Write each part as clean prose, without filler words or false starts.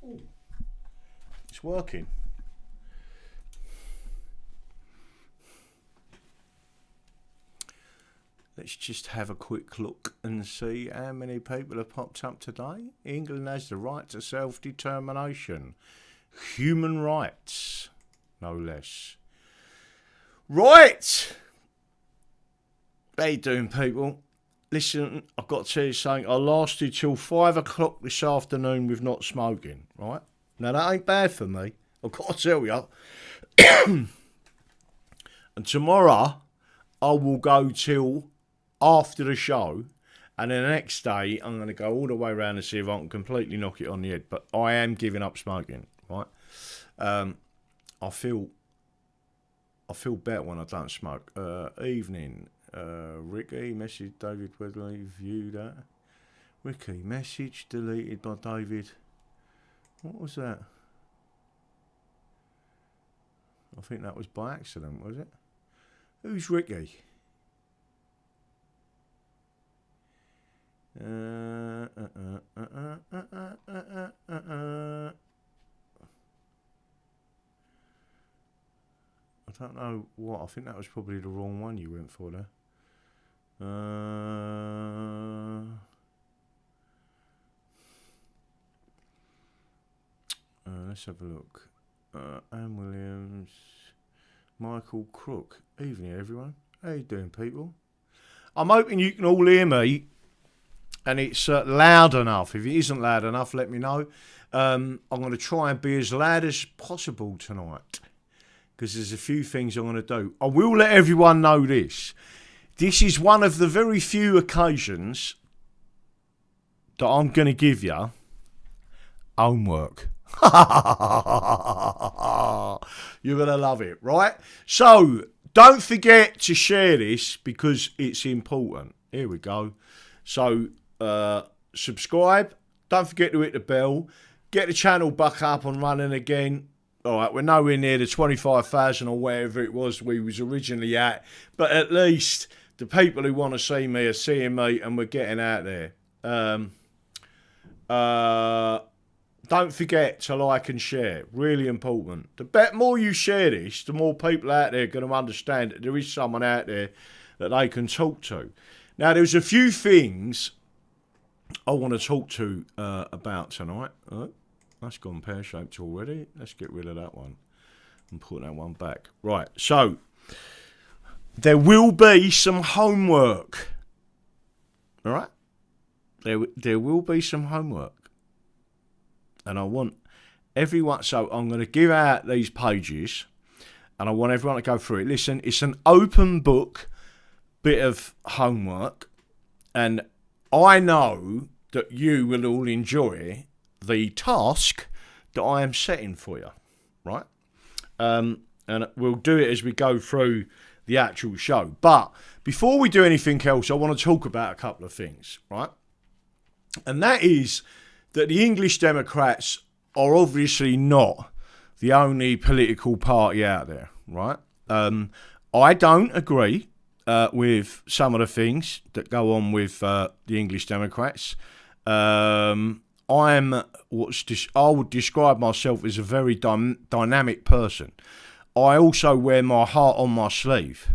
It's working. Let's just have a quick look and see how many people have popped up today. England has the right to self-determination. Human rights, no less. Right! How you doing, people? Listen, I've got to tell you something. I lasted till 5 o'clock this afternoon with not smoking, right? Now, that ain't bad for me. I've got to tell you. And tomorrow, I will go till after the show. And then the next day, I'm going to go all the way around and see if I can completely knock it on the head. But I am giving up smoking, right? I feel better when I don't smoke. Evening. Ricky, message David Wedley, view that. Ricky, message deleted by David. What was that? I think that was by accident, was it? Who's Ricky? I don't know what. I think that was probably the wrong one you went for there. Let's have a look. Anne Williams, Michael Crook. Evening, everyone. How you doing, people? I'm hoping you can all hear me, and it's loud enough. If it isn't loud enough, let me know. I'm going to try and be as loud as possible tonight, because there's a few things I'm going to do. I will let everyone know this. This is one of the very few occasions that I'm going to give you homework. You're going to love it, right? So, don't forget to share this because it's important. Here we go. So, subscribe. Don't forget to hit the bell. Get the channel back up and running again. All right, we're nowhere near the 25,000 or wherever it was we was originally at. But at least the people who want to see me are seeing me and we're getting out there. Don't forget to like and share. Really important. The more you share this, the more people out there are going to understand that there is someone out there that they can talk to. Now, there's a few things I want to talk to about tonight. That's gone pear-shaped already. Let's get rid of that one and put that one back. Right, so there will be some homework. All right? There will be some homework. And I want everyone, so I'm going to give out these pages and I want everyone to go through it. Listen, it's an open book bit of homework, and I know that you will all enjoy the task that I am setting for you, right? And we'll do it as we go through the actual show. But before we do anything else, I want to talk about a couple of things, right? And that is that the English Democrats are obviously not the only political party out there, right? I don't agree with some of the things that go on with the English Democrats. I would describe myself as a very dynamic person. I also wear my heart on my sleeve.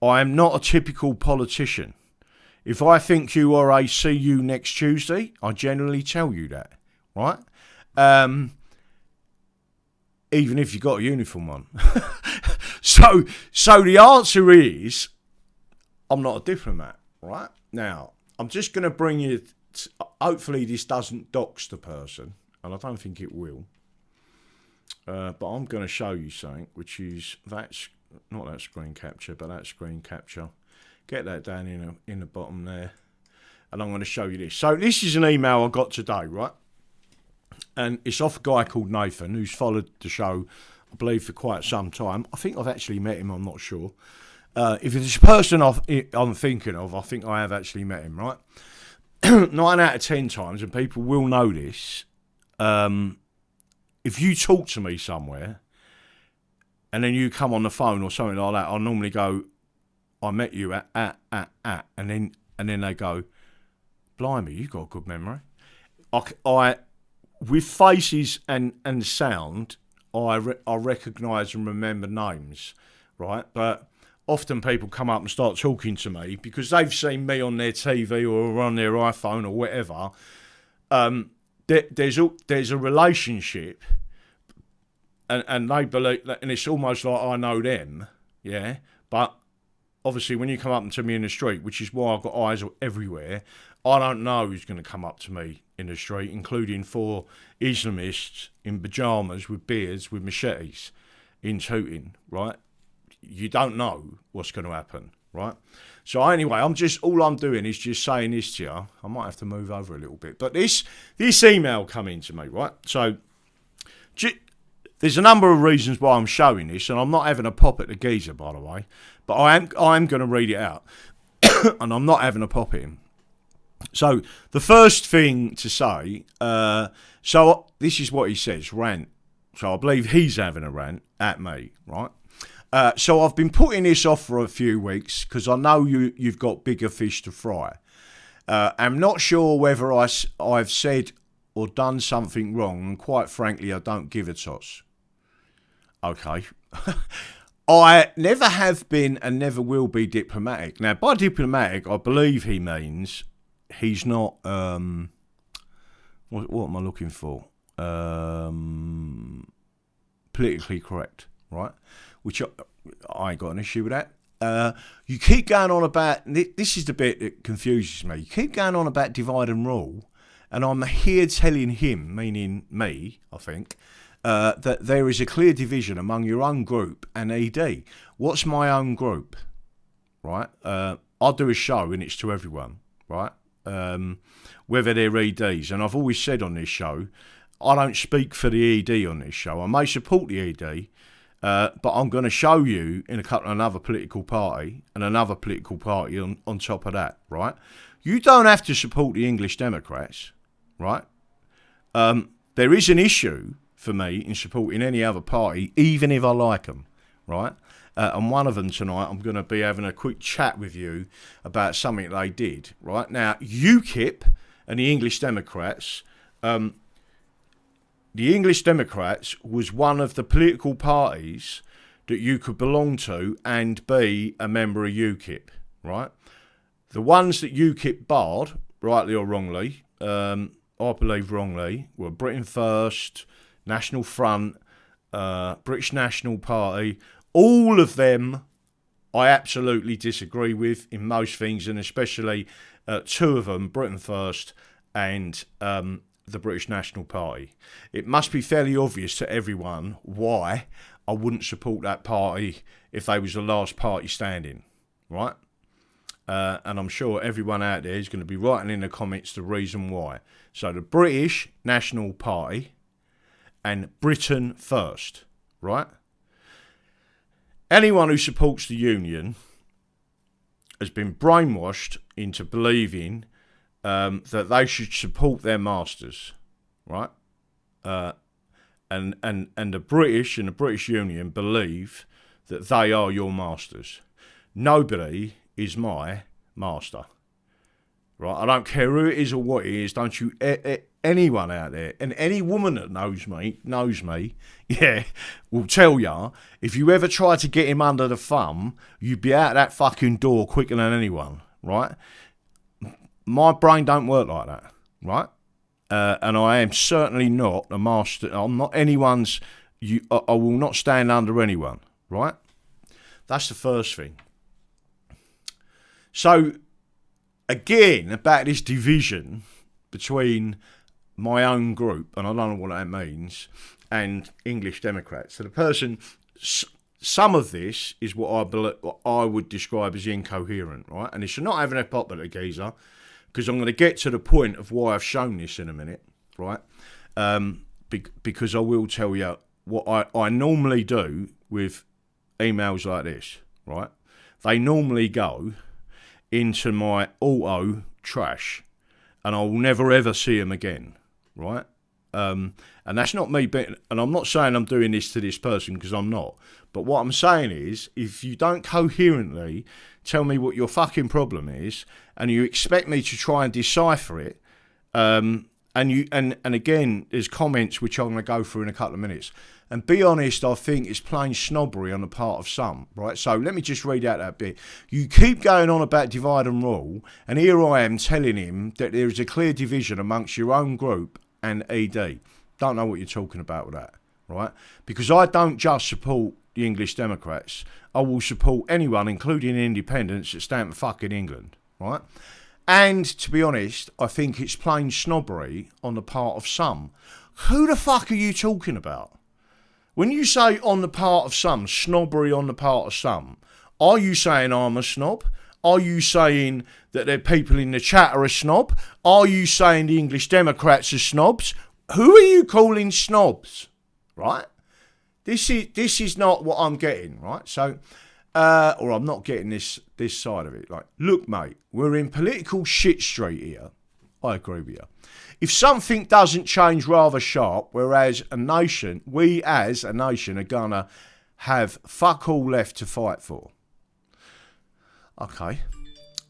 I am not a typical politician. If I think you are a see you next Tuesday, I generally tell you that, right? Even if you've got a uniform on. So the answer is, I'm not a diplomat, right? Now, I'm just going to bring you, hopefully this doesn't dox the person, and I don't think it will. But I'm going to show you something, which is, that's not that screen capture, but that screen capture. Get that down in the bottom there. And I'm going to show you this. So this is an email I got today, right? And it's off a guy called Nathan, who's followed the show, I believe, for quite some time. I think I've actually met him, I'm not sure. If it's a person I'm thinking of, I think I have actually met him, right? 9 out of 10 times, and people will know this, if you talk to me somewhere, and then you come on the phone or something like that, I'll normally go, I met you at, and then they go, blimey, you've got a good memory. I with faces and sound, I recognise and remember names, right? But often people come up and start talking to me because they've seen me on their TV or on their iPhone or whatever. There's a relationship, and they believe that, and it's almost like I know them, yeah. But obviously, when you come up to me in the street, which is why I've got eyes everywhere, I don't know who's going to come up to me in the street, including 4 Islamists in pyjamas with beards with machetes in Tooting, right? You don't know what's going to happen, right? So anyway, all I'm doing is just saying this to you. I might have to move over a little bit, but this email come into me, right? So there's a number of reasons why I'm showing this, and I'm not having a pop at the geezer, by the way, but I'm going to read it out, and I'm not having a pop at him. So the first thing to say, so this is what he says, rant. So I believe he's having a rant at me, right? So I've been putting this off for a few weeks because I know you've got bigger fish to fry. I'm not sure whether I've said or done something wrong, and quite frankly, I don't give a toss. Okay. I never have been and never will be diplomatic. Now, by diplomatic, I believe he means he's not, what am I looking for? Politically correct, right? Which I ain't got an issue with that. You keep going on about, this is the bit that confuses me. You keep going on about divide and rule, and I'm here telling him, meaning me, I think, that there is a clear division among your own group and ED. What's my own group, right? I'll do a show and it's to everyone, right? Whether they're EDs. And I've always said on this show, I don't speak for the ED on this show. I may support the ED, but I'm going to show you in a couple of another political party and another political party on top of that, right? You don't have to support the English Democrats, right? There is an issue for me in supporting any other party, even if I like them, right? And one of them tonight, I'm going to be having a quick chat with you about something they did, right? Now, UKIP and the English Democrats, the English Democrats was one of the political parties that you could belong to and be a member of UKIP, right? The ones that UKIP barred, rightly or wrongly, I believe wrongly, were Britain First, National Front, British National Party. All of them I absolutely disagree with in most things, and especially 2 of them, Britain First and the British National Party. It must be fairly obvious to everyone why I wouldn't support that party if they was the last party standing, right? And I'm sure everyone out there is going to be writing in the comments the reason why. So the British National Party and Britain First, right? Anyone who supports the Union has been brainwashed into believing that they should support their masters, right? And the British and the British Union believe that they are your masters. Nobody is my master, right? I don't care who it is or what it is. Don't you, anyone out there, and any woman that knows me, yeah, will tell ya, if you ever try to get him under the thumb, you'd be out that fucking door quicker than anyone, right? My brain don't work like that, right? And I am certainly not a master. I'm not anyone's. I will not stand under anyone, right? That's the first thing. So, again, about this division between my own group, and I don't know what that means, and English Democrats. So the person, some of this is what I would describe as incoherent, right? And it's not having a pop at a geezer, because I'm going to get to the point of why I've shown this in a minute, right? Because I will tell you what I normally do with emails like this, right? They normally go into my auto trash, and I will never ever see them again, right? And that's not me being, and I'm not saying I'm doing this to this person, because I'm not. But what I'm saying is, if you don't coherently tell me what your fucking problem is, and you expect me to try and decipher it, and again, there's comments which I'm going to go through in a couple of minutes. And be honest, I think it's plain snobbery on the part of some, right? So let me just read out that bit. You keep going on about divide and rule, and here I am telling him that there is a clear division amongst your own group and ED. Don't know what you're talking about with that, right? Because I don't just support the English Democrats. I will support anyone, including independents, that stand for fucking England, right? And to be honest, I think it's plain snobbery on the part of some. Who the fuck are you talking about? When you say on the part of some, snobbery on the part of some, are you saying I'm a snob? Are you saying that there are people in the chat are a snob? Are you saying the English Democrats are snobs? Who are you calling snobs? Right? This is not what I'm getting, right? So, or I'm not getting this side of it. Like, look, mate, we're in political shit street here. I agree with you. If something doesn't change rather sharp, whereas we as a nation are gonna have fuck all left to fight for. Okay.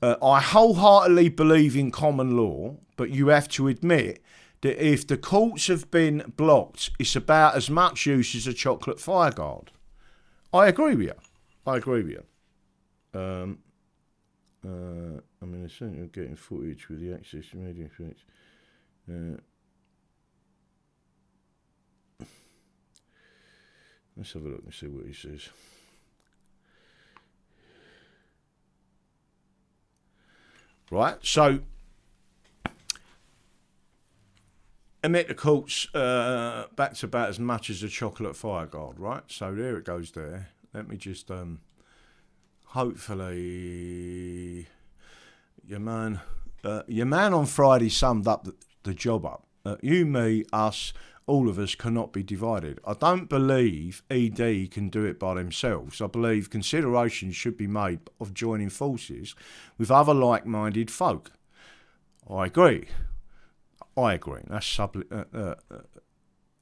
I wholeheartedly believe in common law, but you have to admit that if the courts have been blocked, it's about as much use as a chocolate fireguard. I agree with you. I mean, essentially, getting footage with the access to media effects. Let's have a look and see what he says. Right, so emit the courts back to about as much as a chocolate fireguard, right? So there it goes there. Let me just hopefully your man on Friday summed up the job up. You, me, us, all of us cannot be divided. I don't believe ED can do it by themselves. I believe consideration should be made of joining forces with other like-minded folk. I agree. That's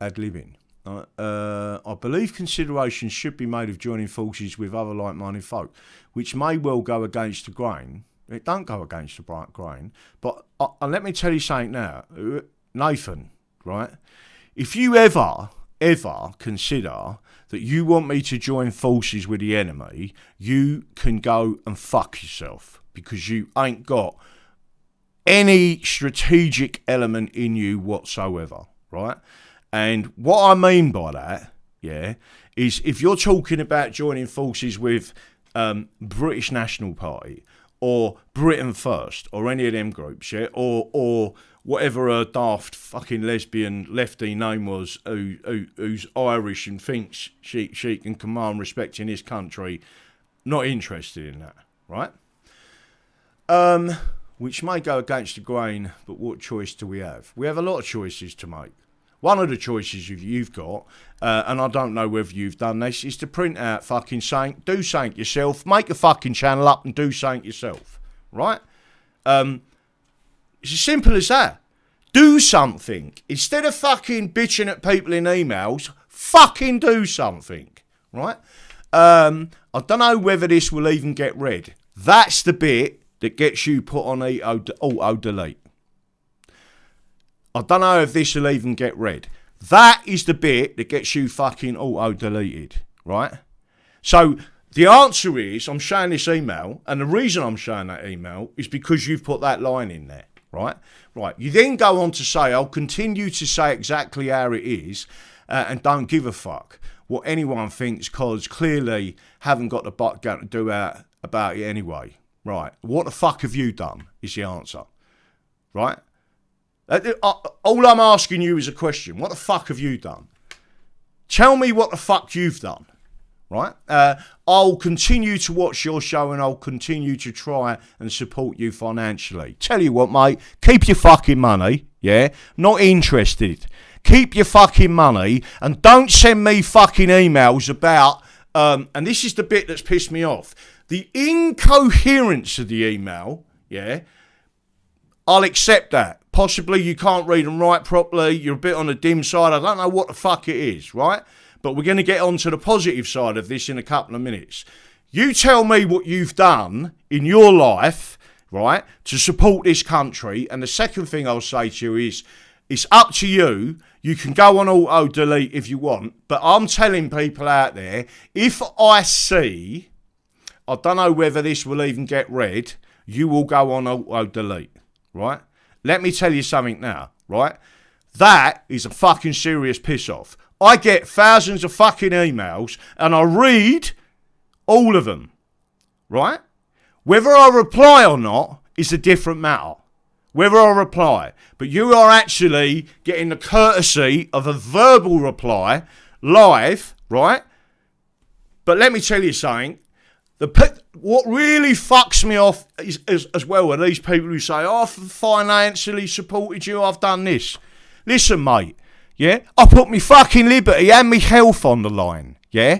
ad-libbing. I believe consideration should be made of joining forces with other like-minded folk, which may well go against the grain. It don't go against the bright grain. But let me tell you something now, Nathan, right? If you ever consider that you want me to join forces with the enemy, you can go and fuck yourself, because you ain't got any strategic element in you whatsoever, right? And what I mean by that, yeah, is if you're talking about joining forces with British National Party or Britain First or any of them groups, yeah, or whatever a daft fucking lesbian lefty name was who's Irish and thinks she can command respect in this country, not interested in that, right? Which may go against the grain, but what choice do we have? We have a lot of choices to make. One of the choices you've got, and I don't know whether you've done this, is to print out fucking something, do something yourself, make a fucking channel up and do something yourself, right? It's as simple as that. Do something. Instead of fucking bitching at people in emails, fucking do something, right? I don't know whether this will even get read. That's the bit that gets you put on auto-delete. I don't know if this will even get read. That is the bit that gets you fucking auto-deleted, right? So the answer is, I'm showing this email, and the reason I'm showing that email is because you've put that line in there, right? Right. You then go on to say, I'll continue to say exactly how it is, and don't give a fuck what anyone thinks, because clearly haven't got the butt going to do about it anyway. Right. What the fuck have you done is the answer, right? All I'm asking you is a question. What the fuck have you done? Tell me what the fuck you've done, right? I'll continue to watch your show and I'll continue to try and support you financially. Tell you what, mate, keep your fucking money, yeah? Not interested. Keep your fucking money and don't send me fucking emails about, and this is the bit that's pissed me off, the incoherence of the email, yeah? I'll accept that. Possibly you can't read and write properly. You're a bit on the dim side. I don't know what the fuck it is, right? But we're going to get on to the positive side of this in a couple of minutes. You tell me what you've done in your life, right, to support this country. And the second thing I'll say to you is, It's up to you. You can go on auto delete if you want, but I'm telling people out there, if I see, I don't know whether this will even get read, you will go on auto delete, right? Let me tell you something now, right? That is a fucking serious piss off. I get thousands of fucking emails and I read all of them, right? Whether I reply or not is a different matter. Whether I reply. But you are actually getting the courtesy of a verbal reply live, right? But let me tell you something. What really fucks me off is, as well are these people who say, I've financially supported you, I've done this. Listen, mate, yeah? I put me fucking liberty and me health on the line, yeah?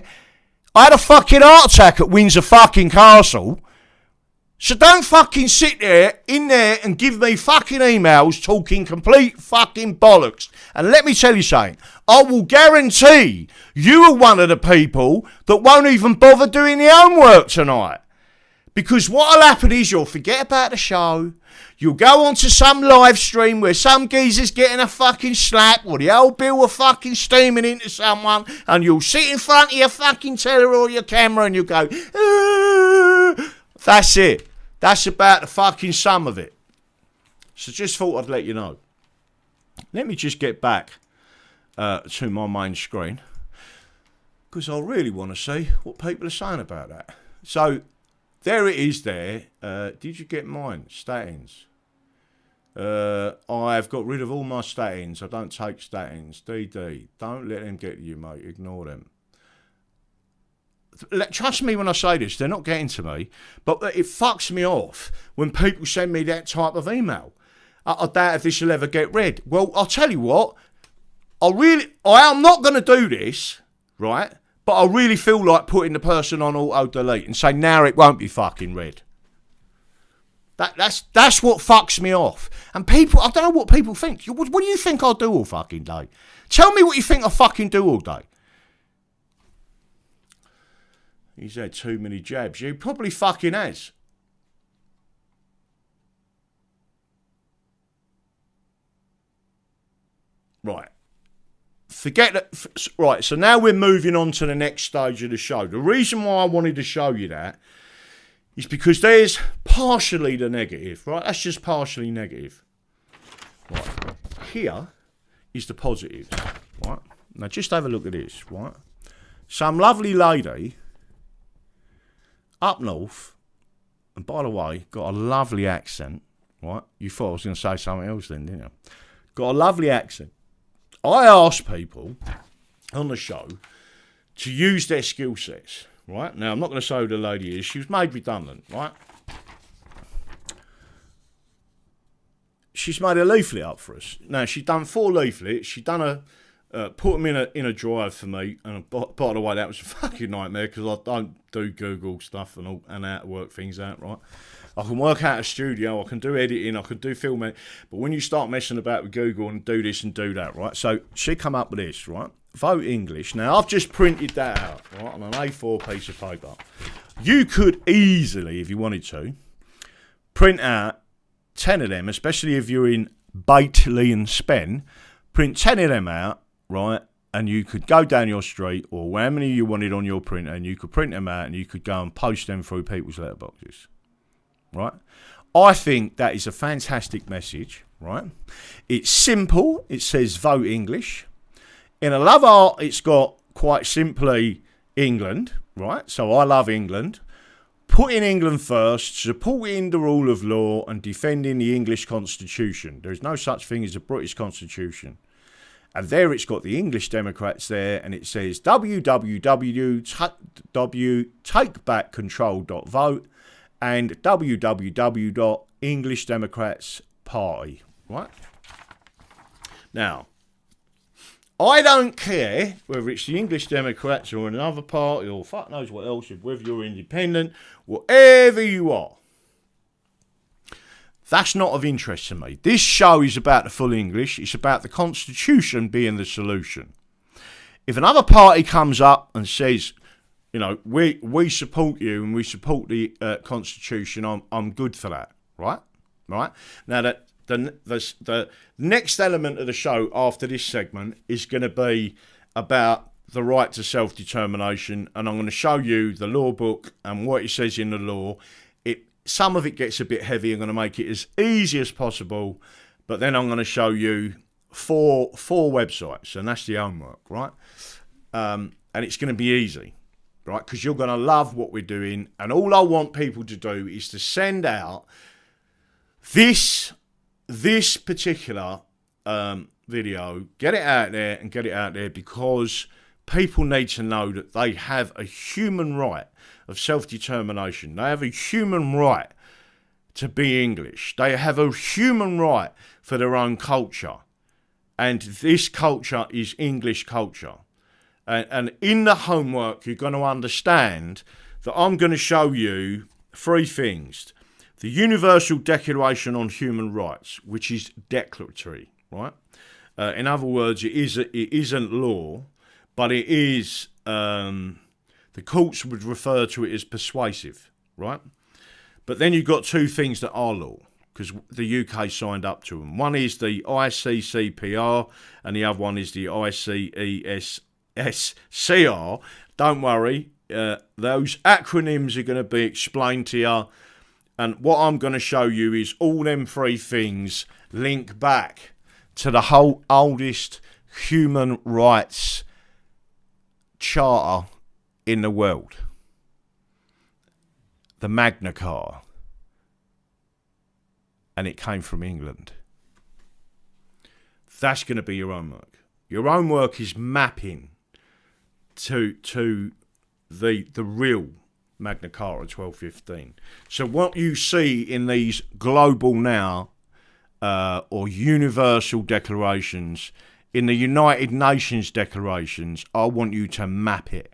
I had a fucking heart attack at Windsor fucking Castle. So don't fucking sit there, in there, and give me fucking emails talking complete fucking bollocks. And let me tell you something. I will guarantee you are one of the people that won't even bother doing your own work tonight. Because what'll happen is you'll forget about the show. You'll go onto some live stream where some geezer's getting a fucking slap or the old bill will fucking steaming into someone, and you'll sit in front of your fucking telly or your camera and you'll go, that's it. That's about the fucking sum of it. So just thought I'd let you know. Let me just get back to my main screen, because I really want to see what people are saying about that. So there it is there. Did you get mine? Statins. I've got rid of all my statins. I don't take statins. DD. Don't let them get to you, mate. Ignore them. Trust me when I say this, they're not getting to me, but it fucks me off when people send me that type of email. I doubt if this will ever get read. Well, I'll tell you what, I am not going to do this, right? But I really feel like putting the person on auto delete and saying, now it won't be fucking read. That's what fucks me off. And people, I don't know what people think. What do you think I do all fucking day? Tell me what you think I fucking do all day. He's had too many jabs. He probably fucking has. Right. Forget that. Right, so now we're moving on to the next stage of the show. The reason why I wanted to show you that is because there's partially the negative, right? That's just partially negative. Right. Here is the positive, right? Now just have a look at this, right? Some lovely lady up north, and by the way, got a lovely accent, right? You thought I was going to say something else then, didn't you? Got a lovely accent. I asked people on the show to use their skill sets, right? Now, I'm not going to say who the lady is. She was made redundant, right? She's made a leaflet up for us. Now, she's done 4 leaflets. She done put them in a drive for me, and by the way, that was a fucking nightmare because I don't do Google stuff and how to work things out, right? I can work out a studio, I can do editing, I can do filming, but when you start messing about with Google and do this and do that, right? So she come up with this, right? Vote English. Now I've just printed that out, right, on an A4 piece of paper. You could easily, if you wanted to, print out 10 of them, especially if you're in Bately and Spen, print 10 of them out, right, and you could go down your street or how many you wanted on your printer and you could print them out and you could go and post them through people's letterboxes, right? I think that is a fantastic message, right? It's simple. It says vote English. In a love art, it's got quite simply England, right? So I love England. Putting England first, supporting the rule of law and defending the English constitution. There is no such thing as a British constitution. And there it's got the English Democrats there, and it says www.takebackcontrol.vote and www.englishdemocratsparty, right? Now, I don't care whether it's the English Democrats or another party or fuck knows what else, whether you're independent, whatever you are. That's not of interest to me. This show is about the full English. It's about the Constitution being the solution. If another party comes up and says, you know, we support you and we support the Constitution, I'm good for that, right? Right? Now, that the next element of the show after this segment is going to be about the right to self-determination, and I'm going to show you the law book and what it says in the law. Some of it gets a bit heavy. I'm going to make it as easy as possible, but then I'm going to show you four websites, and that's the homework, right? And it's going to be easy, right? Because you're going to love what we're doing, and all I want people to do is to send out this particular video, get it out there, because people need to know that they have a human right of self-determination. They have a human right to be English. They have a human right for their own culture. And this culture is English culture. And in the homework, you're going to understand that I'm going to show you three things. The Universal Declaration on Human Rights, which is declaratory, right? In other words, it isn't law, but it is, the courts would refer to it as persuasive, right? But then you've got two things that are law, because the UK signed up to them. One is the ICCPR, and the other one is the ICESCR. Don't worry, those acronyms are going to be explained to you. And what I'm going to show you is all them three things link back to the whole oldest human rights charter in the world. The Magna Carta. And it came from England. That's going to be your homework. Your homework is mapping to the real Magna Carta 1215. So what you see in these global now or universal declarations, in the United Nations declarations, I want you to map it,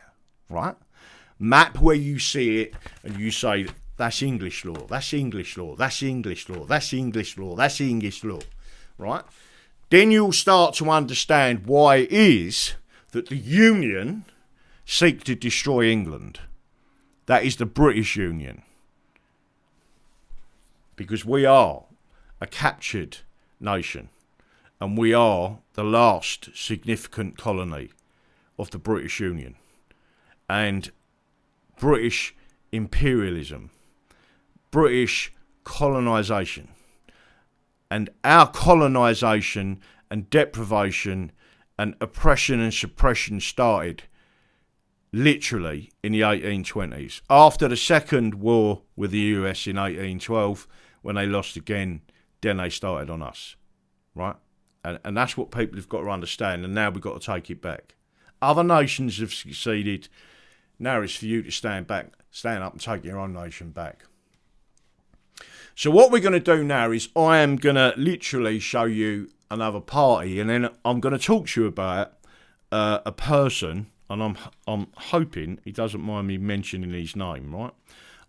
right? Map where you see it and you say, that's English law, that's English law, that's English law, that's English law, that's English law, right? Then you'll start to understand why it is that the Union seek to destroy England. That is the British Union. Because we are a captured nation. And we are the last significant colony of the British Union. And British imperialism, British colonisation, and our colonisation and deprivation and oppression and suppression started literally in the 1820s. After the second war with the US in 1812, when they lost again, then they started on us, right? And that's what people have got to understand, and now we've got to take it back. Other nations have succeeded. Now it's for you to stand up and take your own nation back. So what we're going to do now is I am going to literally show you another party, and then I'm going to talk to you about a person, and I'm hoping he doesn't mind me mentioning his name, right?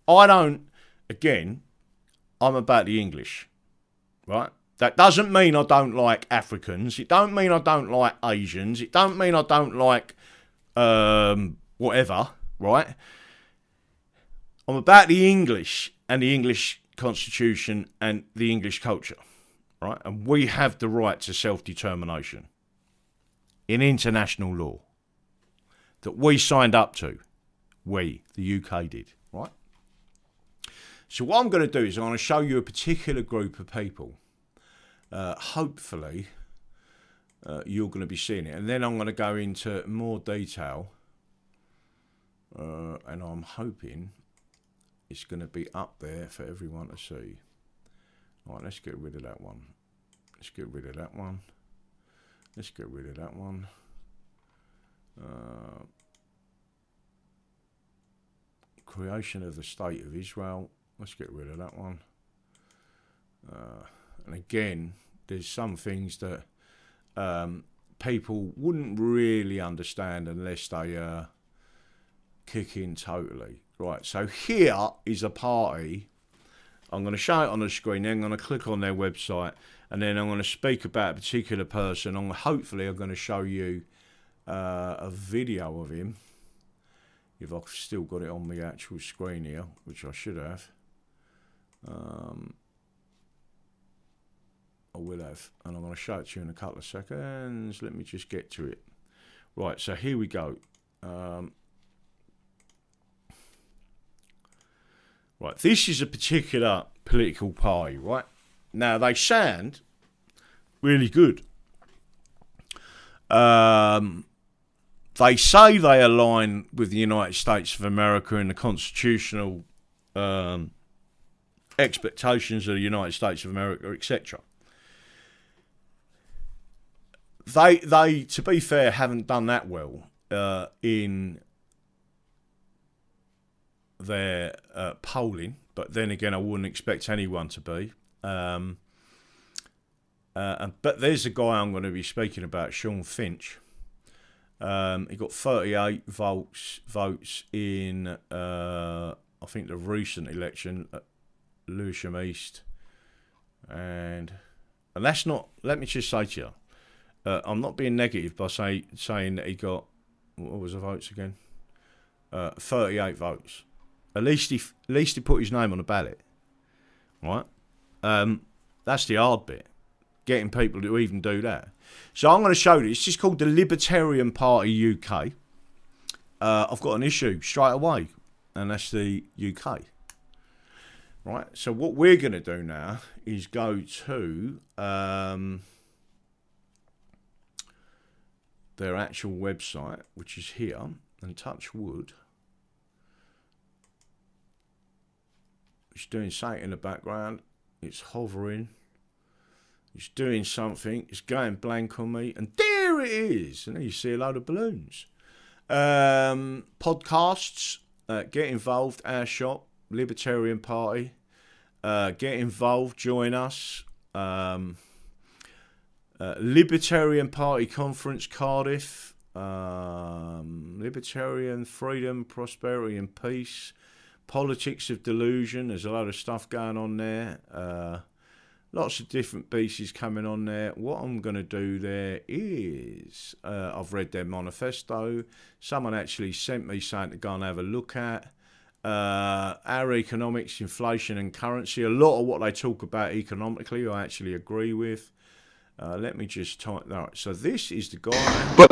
I'm about the English, right? That doesn't mean I don't like Africans. It don't mean I don't like Asians. It don't mean I don't like whatever, right? I'm about the English and the English Constitution and the English culture, right? And we have the right to self-determination in international law that we signed up to. We, the UK, did, right? So what I'm going to do is I'm going to show you a particular group of people. Hopefully, you're going to be seeing it. And then I'm going to go into more detail. And I'm hoping it's going to be up there for everyone to see. All right, let's get rid of that one. Let's get rid of that one. Let's get rid of that one. Creation of the State of Israel. Let's get rid of that one. And again, there's some things that people wouldn't really understand unless they kick in totally. Right, so here is a party. I'm going to show it on the screen, then I'm going to click on their website, and then I'm going to speak about a particular person. Hopefully I'm going to show you a video of him, if I've still got it on the actual screen here, which I should have. I will have, and I'm going to show it to you in a couple of seconds. Let me just get to it. Right, so here we go. Right, this is a particular political party, right? Now, they sound really good. They say they align with the United States of America and the constitutional expectations of the United States of America, etc. They, to be fair, haven't done that well in their polling, but then again, I wouldn't expect anyone to be. But there's a guy I'm going to be speaking about, Sean Finch. He got 38 votes in, I think, the recent election at Lewisham East. And that's not, let me just say to you, I'm not being negative by saying that he got, what was the votes again? 38 votes. At least he put his name on the ballot, right? That's the hard bit, getting people to even do that. So I'm going to show you. It's just called the Libertarian Party UK. I've got an issue straight away, and that's the UK. Right. So what we're going to do now is go to their actual website, which is here, and touch wood. It's doing something in the background. It's hovering. It's doing something. It's going blank on me. And there it is. And then you see a load of balloons. Podcasts. Get involved. Our shop. Libertarian Party. Get involved. Join us. Libertarian Party Conference, Cardiff. Libertarian Freedom, Prosperity and Peace. Politics of Delusion. There's a lot of stuff going on there. Lots of different pieces coming on there. What I'm going to do there is, I've read their manifesto. Someone actually sent me something to go and have a look at. Our economics, inflation and currency. A lot of what they talk about economically, I actually agree with. Let me just type that. So this is the guy. But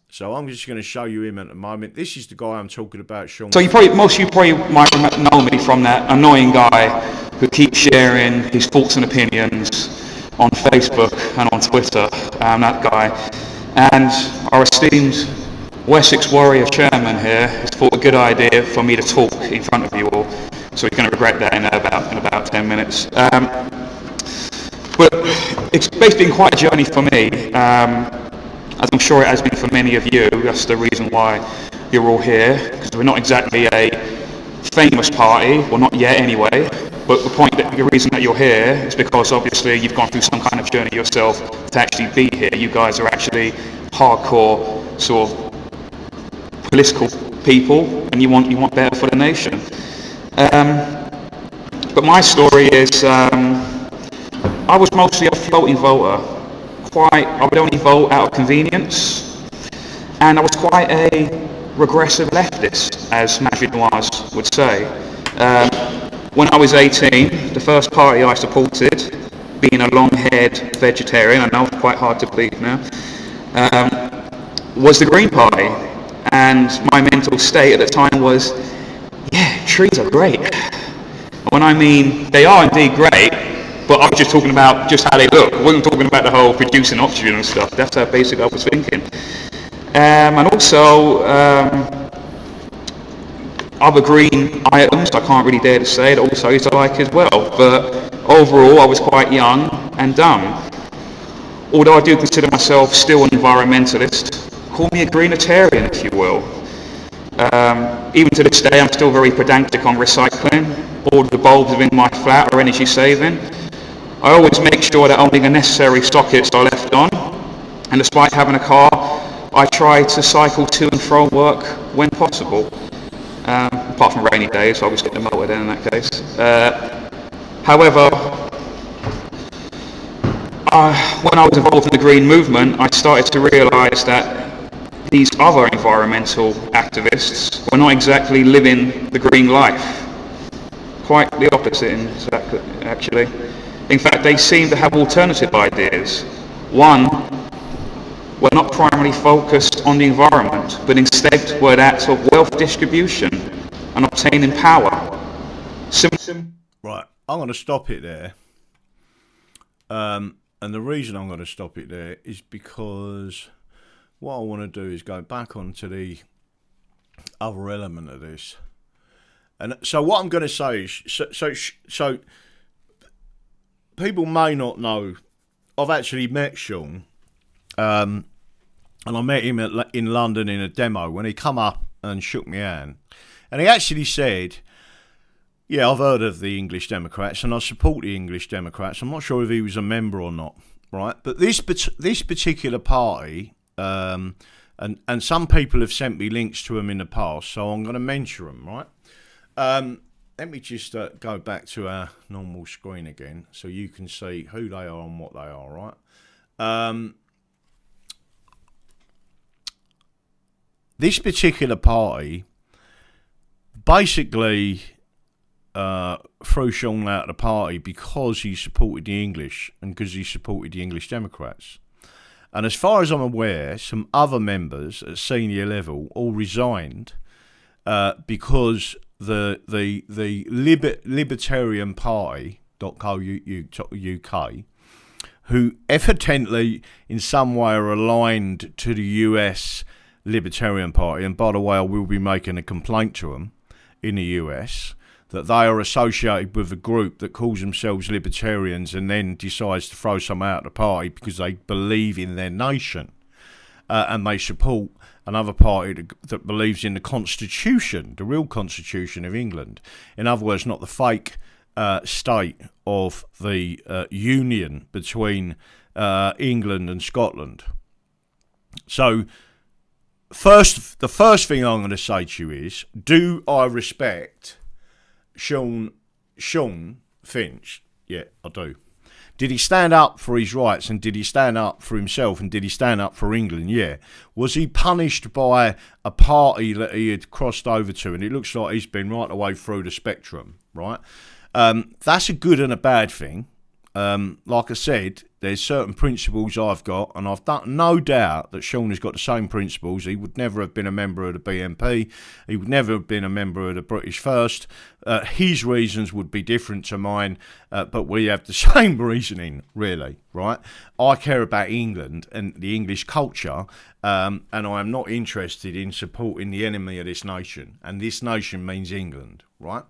So I'm just going to show you him at the moment. This is the guy I'm talking about, Sean. So most of you probably might know me from that annoying guy who keeps sharing his thoughts and opinions on Facebook and on Twitter. That guy. And our esteemed Wessex Warrior chairman here has thought a good idea for me to talk in front of you all. So he's going to regret that in about 10 minutes. But it's basically been quite a journey for me. As I'm sure it has been for many of you. That's the reason why you're all here, because we're not exactly a famous party, well not yet anyway, but the reason that you're here is because obviously you've gone through some kind of journey yourself to actually be here. You guys are actually hardcore sort of political people, and you want better for the nation. But my story is, I was mostly a floating voter. I would only vote out of convenience, and I was quite a regressive leftist, as Majid-Nawaz would say. When I was 18, the first party I supported, being a long-haired vegetarian, I know it's quite hard to believe now, was the Green Party, and my mental state at the time was, yeah, trees are great. When I mean, they are indeed great, but I was just talking about just how they look. I wasn't talking about the whole producing oxygen and stuff. That's how basic I was thinking. And also, other green items, I can't really dare to say that also I used to like as well. But overall, I was quite young and dumb. Although I do consider myself still an environmentalist, call me a greenitarian if you will. Even to this day, I'm still very pedantic on recycling. All of the bulbs within my flat are energy saving. I always make sure that only the necessary sockets are left on, and despite having a car, I try to cycle to and from work when possible. Apart from rainy days, I always get the motor then in that case. However, when I was involved in the Green Movement, I started to realise that these other environmental activists were not exactly living the green life. Quite the opposite, actually. In fact, they seem to have alternative ideas. One, we're not primarily focused on the environment, but instead we're that of wealth distribution and obtaining power. Right, I'm going to stop it there. And the reason I'm going to stop it there is because what I want to do is go back onto the other element of this. And so what I'm going to say is, so people may not know, I've actually met Sean, and I met him in London in a demo when he come up and shook me hand. And he actually said, yeah, I've heard of the English Democrats and I support the English Democrats. I'm not sure if he was a member or not, right? But this particular party, and some people have sent me links to them in the past, so I'm going to mention them, right? Let me just go back to our normal screen again so you can see who they are and what they are, right? This particular party basically threw Sean out of the party because he supported the English and because he supported the English Democrats. And as far as I'm aware, some other members at senior level all resigned because the Libertarian Party .co.uk, who evidently in some way are aligned to the US Libertarian Party, and by the way, I will be making a complaint to them in the US, that they are associated with a group that calls themselves libertarians and then decides to throw some out of the party because they believe in their nation and they support another party that believes in the Constitution, the real Constitution of England. In other words, not the fake state of the union between England and Scotland. So the first thing I'm going to say to you is, do I respect Sean Finch? Yeah, I do. Did he stand up for his rights, and did he stand up for himself, and did he stand up for England? Yeah. Was he punished by a party that he had crossed over to? And it looks like he's been right the way through the spectrum, right? That's a good and a bad thing. Like I said, there's certain principles I've got, and I've no doubt that Sean has got the same principles. He would never have been a member of the BNP. He would never have been a member of the British First. His reasons would be different to mine, but we have the same reasoning, really, right? I care about England and the English culture, and I am not interested in supporting the enemy of this nation, and this nation means England, right?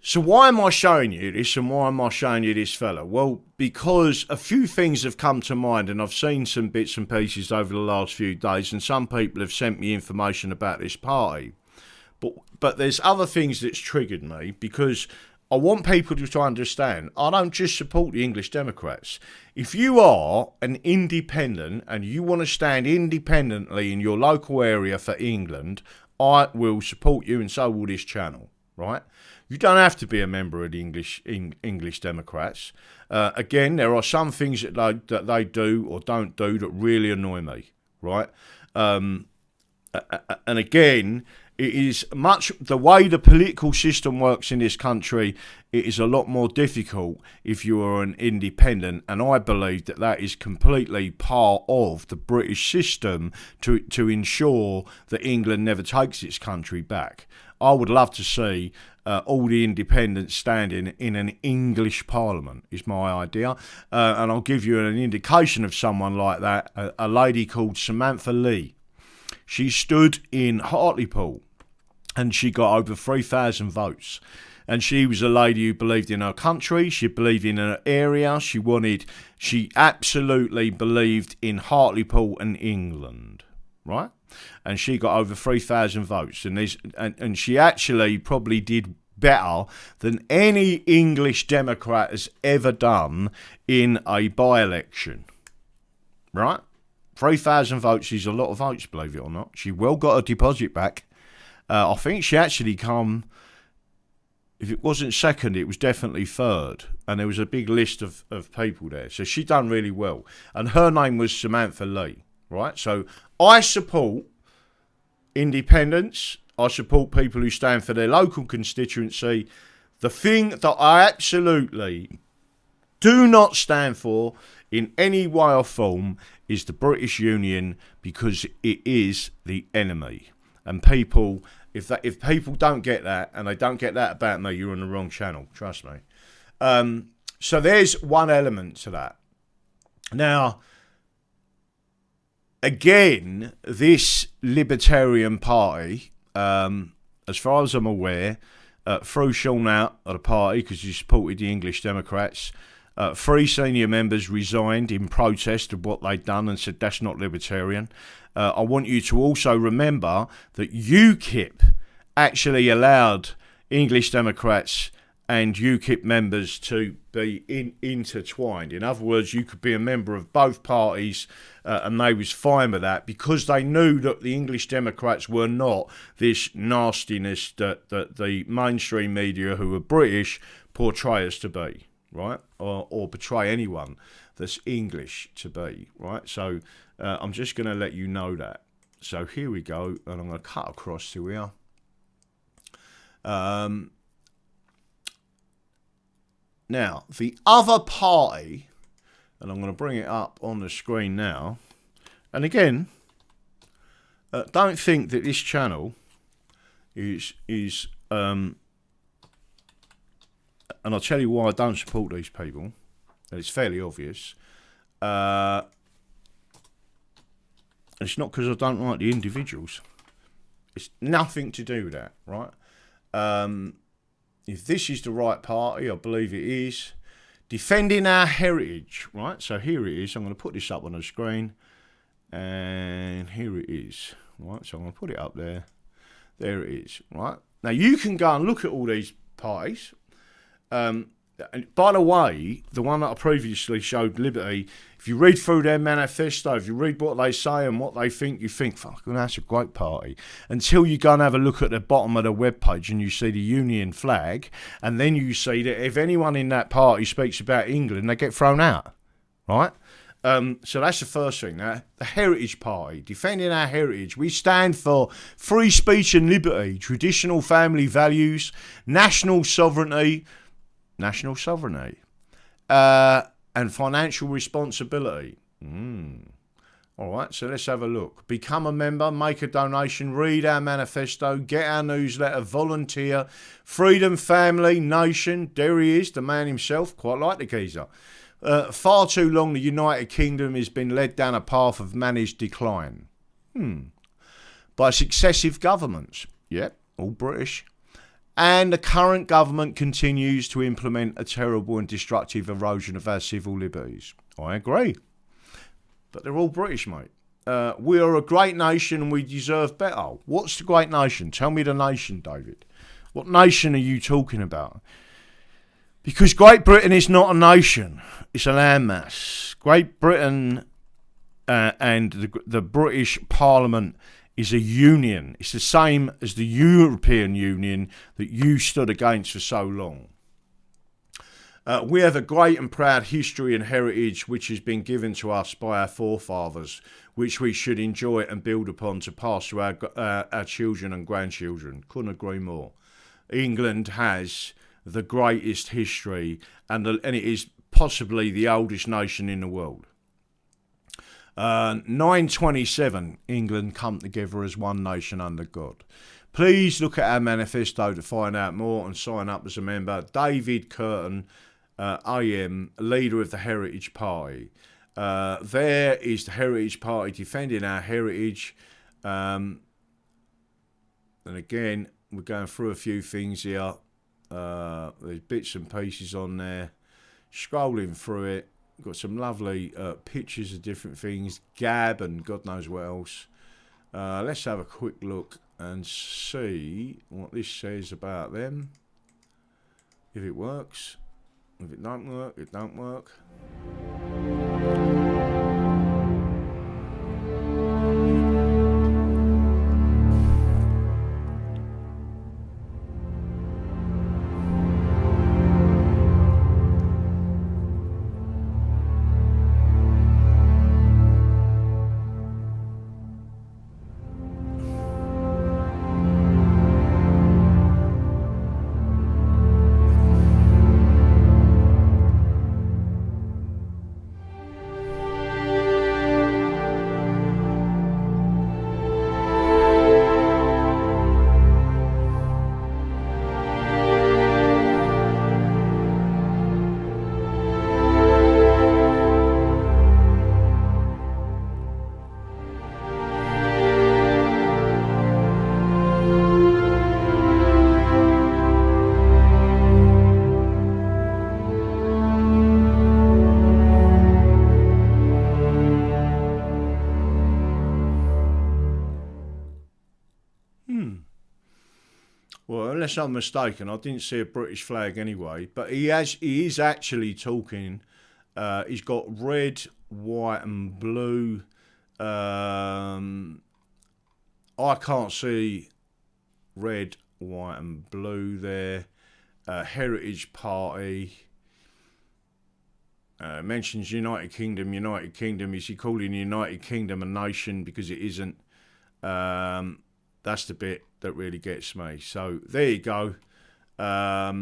So why am I showing you this, and why am I showing you this fella? Well, because a few things have come to mind, and I've seen some bits and pieces over the last few days, and some people have sent me information about this party. But there's other things that's triggered me, because I want people to understand, I don't just support the English Democrats. If you are an independent and you want to stand independently in your local area for England, I will support you, and so will this channel, right? You don't have to be a member of the English Democrats. Again, there are some things that they do or don't do that really annoy me, right? And again, it is much the way the political system works in this country. It is a lot more difficult if you are an independent, and I believe that is completely part of the British system to ensure that England never takes its country back. I would love to see all the independents standing in an English Parliament, is my idea. And I'll give you an indication of someone like that, a lady called Samantha Lee. She stood in Hartlepool and she got over 3,000 votes. And she was a lady who believed in her country, she believed in her area, she absolutely believed in Hartlepool and England, right? And she got over 3,000 votes, and she actually probably did better than any English Democrat has ever done in a by-election, right? 3,000 votes is a lot of votes, believe it or not. She well got her deposit back. I think she actually come, if it wasn't second, it was definitely third, and there was a big list of people there. So she done really well, and her name was Samantha Lee, right? So I support independence. I support people who stand for their local constituency. The thing that I absolutely do not stand for in any way or form is the British Union, because it is the enemy. And people, if people don't get that, and they don't get that about me, you're on the wrong channel. Trust me. So there's one element to that. Now, again, this Libertarian Party, as far as I'm aware, threw Sean out of the party because he supported the English Democrats. 3 senior members resigned in protest of what they'd done and said that's not libertarian. I want you to also remember that UKIP actually allowed English Democrats and UKIP members to be intertwined. In other words, you could be a member of both parties, and they was fine with that because they knew that the English Democrats were not this nastiness that the mainstream media, who are British, portray us to be, right? Or portray anyone that's English to be, right? So I'm just going to let you know that. So here we go, and I'm going to cut across to here. Now, the other party, and I'm going to bring it up on the screen now, and again, don't think that this channel is and I'll tell you why I don't support these people, and it's fairly obvious. It's not because I don't like the individuals. It's nothing to do with that, right? If this is the right party, I believe it is. Defending our heritage, right? So here it is. I'm going to put this up on the screen. And here it is, right? So I'm going to put it up there. There it is, right? Now, you can go and look at all these parties. And by the way, the one that I previously showed, Liberty, if you read through their manifesto, if you read what they say and what they think, you think, fucking, that's a great party. Until you go and have a look at the bottom of the webpage and you see the Union flag, and then you see that if anyone in that party speaks about England, they get thrown out, right? So that's the first thing. Now, the Heritage Party, defending our heritage. We stand for free speech and liberty, traditional family values, national sovereignty, and financial responsibility. All right, so let's have a look. Become a member, make a donation, read our manifesto, get our newsletter, volunteer. Freedom, family, nation. There he is, the man himself. Quite like the geezer. Far too long the United Kingdom has been led down a path of managed decline. By successive governments. Yep, all British. And the current government continues to implement a terrible and destructive erosion of our civil liberties. I agree. But they're all British, mate. We are a great nation and we deserve better. What's the great nation? Tell me the nation, David. What nation are you talking about? Because Great Britain is not a nation. It's a landmass. Great Britain and the British Parliament is a union. It's the same as the European Union that you stood against for so long. We have a great and proud history and heritage which has been given to us by our forefathers, which we should enjoy and build upon to pass to our children and grandchildren. Couldn't agree more. England has the greatest history, and it is possibly the oldest nation in the world. 927, England come together as one nation under God. Please look at our manifesto to find out more and sign up as a member. David Curtin, AM, leader of the Heritage Party. There is the Heritage Party defending our heritage. And again, we're going through a few things here. There's bits and pieces on there. Scrolling through it. Got some lovely pictures of different things, Gab and God knows what else. Let's have a quick look and see what this says about them. If it works. If it don't work, it don't work. Well, unless I'm mistaken, I didn't see a British flag anyway. But he is actually talking. He's got red, white, and blue. I can't see red, white, and blue there. Heritage Party. Mentions United Kingdom. United Kingdom. Is he calling the United Kingdom a nation because it isn't? That's the bit that really gets me. So there you go. I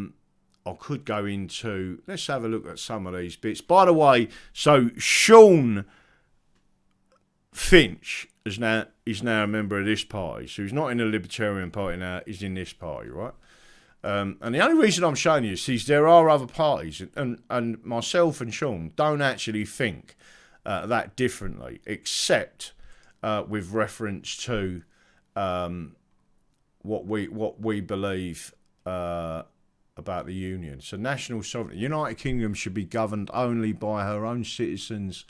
could go into. Let's have a look at some of these bits. By the way, so Sean Finch is now a member of this party. So he's not in the Libertarian Party now. He's in this party, right? And the only reason I'm showing you is there are other parties, and myself and Sean don't actually think that differently, except with reference to what we believe about the union. So national sovereignty. United Kingdom should be governed only by her own citizens.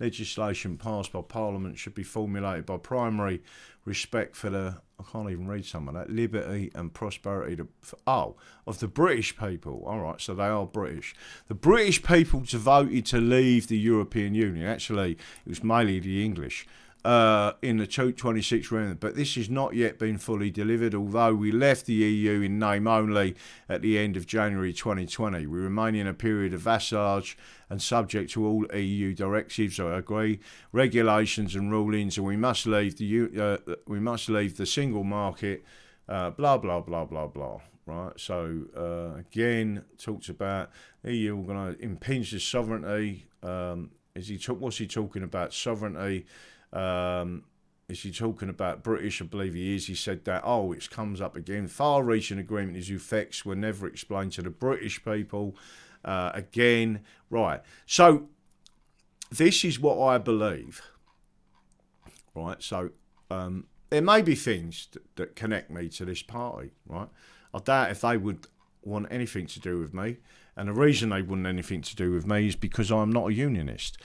Legislation passed by Parliament should be formulated by primary respect for the, I can't even read some of that, liberty and prosperity of the British people. All right, so they are British. The British people voted to leave the European Union. Actually, it was mainly the English in the 26th referendum, but this has not yet been fully delivered, although we left the EU in name only at the end of January 2020. We remain in a period of vassalage and subject to all EU directives, I agree, regulations and rulings, and we must leave the single market, blah, blah, blah, blah, blah. Right, so again, talks about EU going to impinge the sovereignty. What's he talking about? Sovereignty. Is he talking about British? I believe he is. He said that, it comes up again. Far-reaching agreement, whose effects were never explained to the British people. Again, right. So this is what I believe. Right. So there may be things that connect me to this party. Right. I doubt if they would want anything to do with me. And the reason they wouldn't anything to do with me is because I'm not a unionist.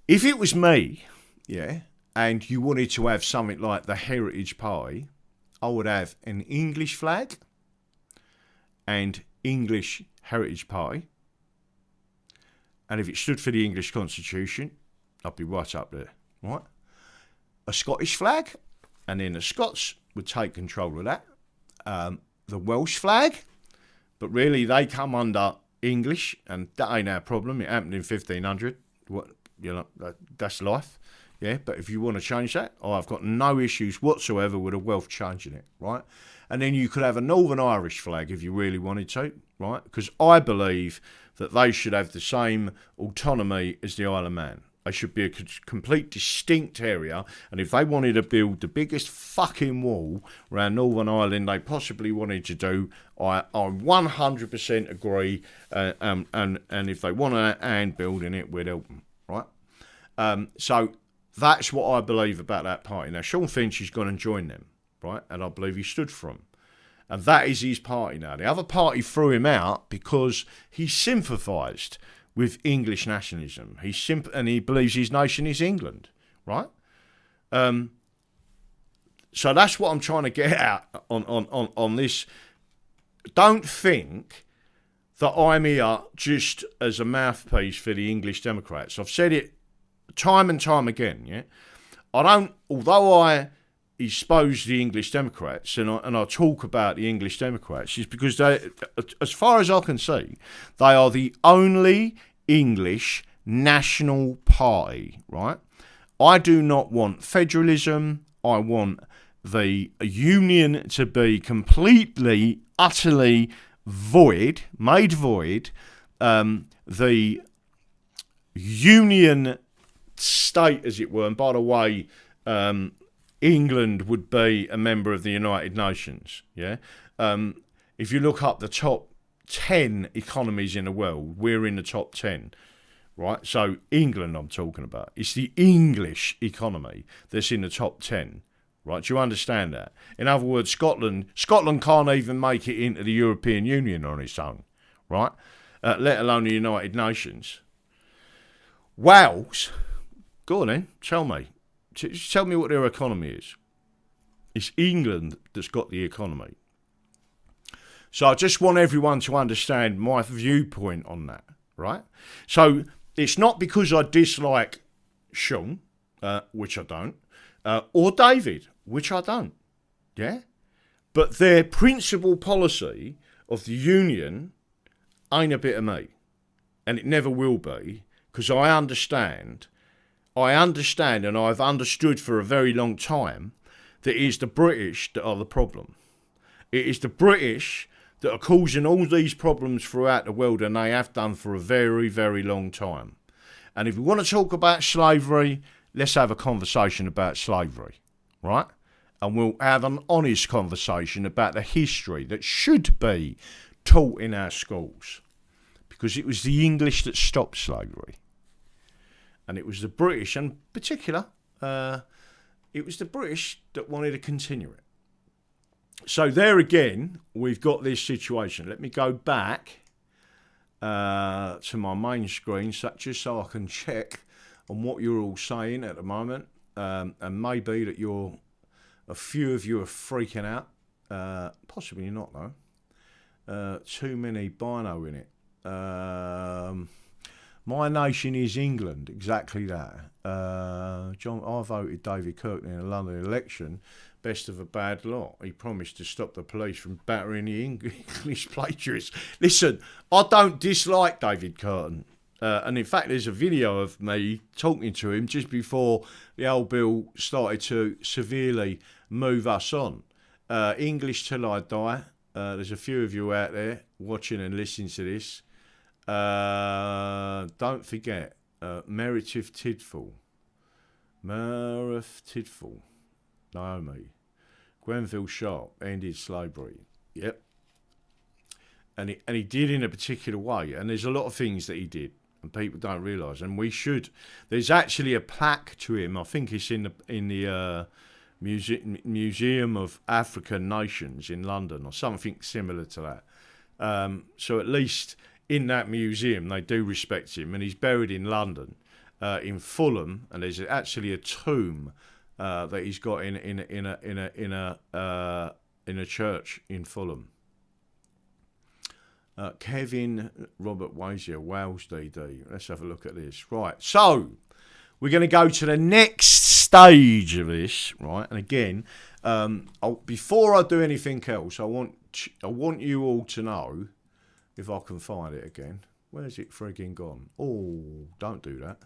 If it was me, yeah, and you wanted to have something like the Heritage Party, I would have an English flag and English Heritage Party. And if it stood for the English Constitution, I'd be right up there, right? A Scottish flag, and then the Scots would take control of that. The Welsh flag, but really they come under English, and that ain't our problem. It happened in 1500. That's life. Yeah, but if you want to change that, I've got no issues whatsoever with a Welsh changing it, right? And then you could have a Northern Irish flag if you really wanted to, right? Because I believe that they should have the same autonomy as the Isle of Man. They should be a complete distinct area, and if they wanted to build the biggest fucking wall around Northern Ireland they possibly wanted to do, I 100% agree, and if they want a hand building it, we'd help them, right? So that's what I believe about that party. Now, Sean Finch has gone and joined them, right? And I believe he stood for them. And that is his party now. The other party threw him out because he sympathised with English nationalism. And he believes his nation is England, right? So that's what I'm trying to get at on this. Don't think that I'm here just as a mouthpiece for the English Democrats. I've said it time and time again, yeah. Although I expose the English Democrats and I talk about the English Democrats, is because they, as far as I can see, they are the only English national party, right? I do not want federalism. I want the union to be completely, utterly made void. The union state, as it were, and by the way, England would be a member of the United Nations. Yeah, if you look up the top 10 economies in the world, we're in the top 10, right? So England, I'm talking about, it's the English economy that's in the top 10, right? Do you understand that? In other words, Scotland can't even make it into the European Union on its own, right? Let alone the United Nations. Wales. Go on then, tell me. Tell me what their economy is. It's England that's got the economy. So I just want everyone to understand my viewpoint on that, right? So it's not because I dislike Sean, which I don't, or David, which I don't, yeah? But their principal policy of the union ain't a bit of me. And it never will be, because I understand and I've understood for a very long time that it is the British that are the problem. It is the British that are causing all these problems throughout the world, and they have done for a very, very long time. And if we want to talk about slavery, let's have a conversation about slavery, right? And we'll have an honest conversation about the history that should be taught in our schools. Because it was the English that stopped slavery. And it was the British, in particular, it was the British that wanted to continue it. So there again, we've got this situation. Let me go back to my main screen, just so I can check on what you're all saying at the moment. And maybe that a few of you are freaking out. Possibly not, though. Too many Bino in it. My nation is England, exactly that. I voted David Kirkland in the London election. Best of a bad lot. He promised to stop the police from battering the English plagiarists. Listen, I don't dislike David Kirkland. And in fact, there's a video of me talking to him just before the old bill started to severely move us on. English till I die. There's a few of you out there watching and listening to this. Don't forget, Meredith Tidfall, Naomi, Grenville Sharp ended slavery. Yep. And he did in a particular way. And there's a lot of things that he did, and people don't realise. And we should. There's actually a plaque to him. I think it's in the Museum of African Nations in London, or something similar to that. So at least in that museum, they do respect him, and he's buried in London, in Fulham, and there's actually a tomb that he's got in a church in Fulham. Kevin Robert Wazier, Wales DD. Let's have a look at this. Right, so we're going to go to the next stage of this, right? And again, before I do anything else, I want you all to know. If I can find it again. Where's it frigging gone? Oh, don't do that.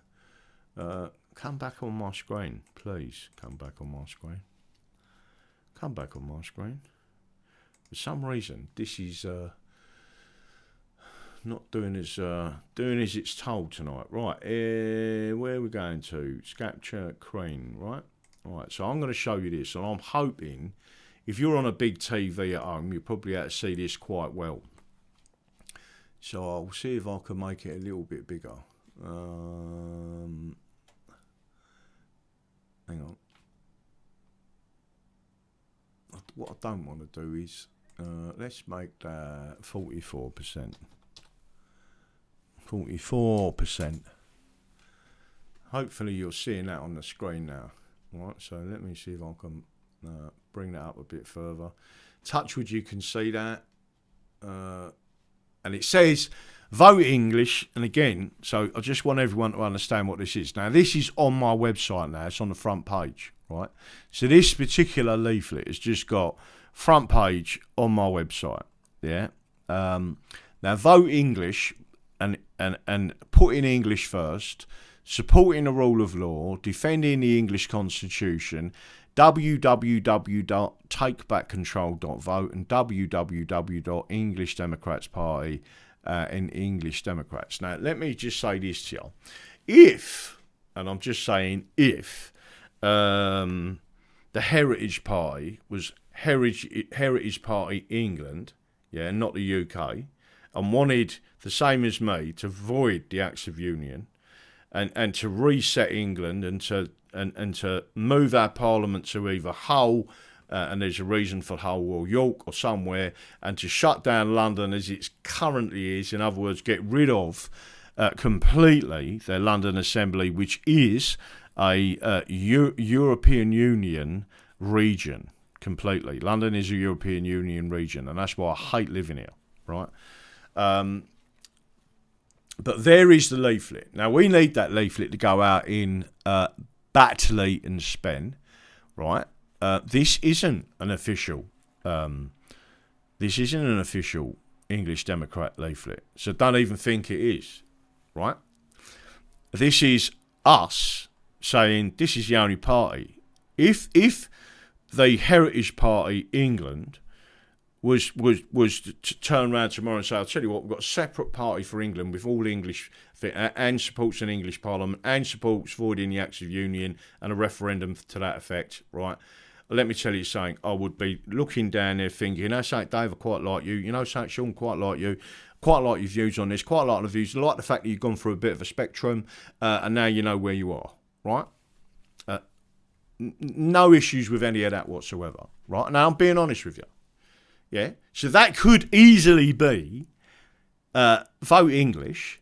Come back on my screen, please. Come back on my screen. Come back on my screen. For some reason, this is not doing as it's told tonight. Right, where are we going to? Scapture Crane, right? Right, so I'm going to show you this, and I'm hoping, if you're on a big TV at home, you'll probably be able to see this quite well. So I'll see if I can make it a little bit bigger. Hang on. What I don't want to do is, let's make that 44%. 44%. Hopefully you're seeing that on the screen now. Right, so let me see if I can bring that up a bit further. Touchwood, you can see that. And it says vote English, and again, so I just want everyone to understand what this is. Now, this is on my website now. It's on the front page, right? So this particular leaflet has just got front page on my website, yeah? Now, vote English and put in English first, supporting the rule of law, defending the English Constitution, www.takebackcontrol.vote and www.English Democrats Party and English Democrats. Now, let me just say this to you. If, and I'm just saying if, the Heritage Party was Heritage Party England, yeah, not the UK, and wanted, the same as me, to void the Acts of Union and to reset England and to move our parliament to either Hull, and there's a reason for Hull or York or somewhere, and to shut down London as it currently is, in other words, get rid of completely their London Assembly, which is a European Union region, completely. London is a European Union region, and that's why I hate living here, right? But there is the leaflet. Now, we need that leaflet to go out in Batley and Spen, right? This isn't an official English Democrat leaflet, so don't even think it is, right? This is us saying this is the only party. If the Heritage Party England was to turn around tomorrow and say, I'll tell you what, we've got a separate party for England with all English and supports an English Parliament and supports voiding the Acts of Union and a referendum to that effect, right? Let me tell you something, I would be looking down there thinking, you know something, Dave, I quite like you. You know something, Sean, quite like you. Quite like your views on this. Quite like the views. I like the fact that you've gone through a bit of a spectrum and now you know where you are, right? No issues with any of that whatsoever, right? Now, I'm being honest with you. Yeah? So that could easily be Vote English,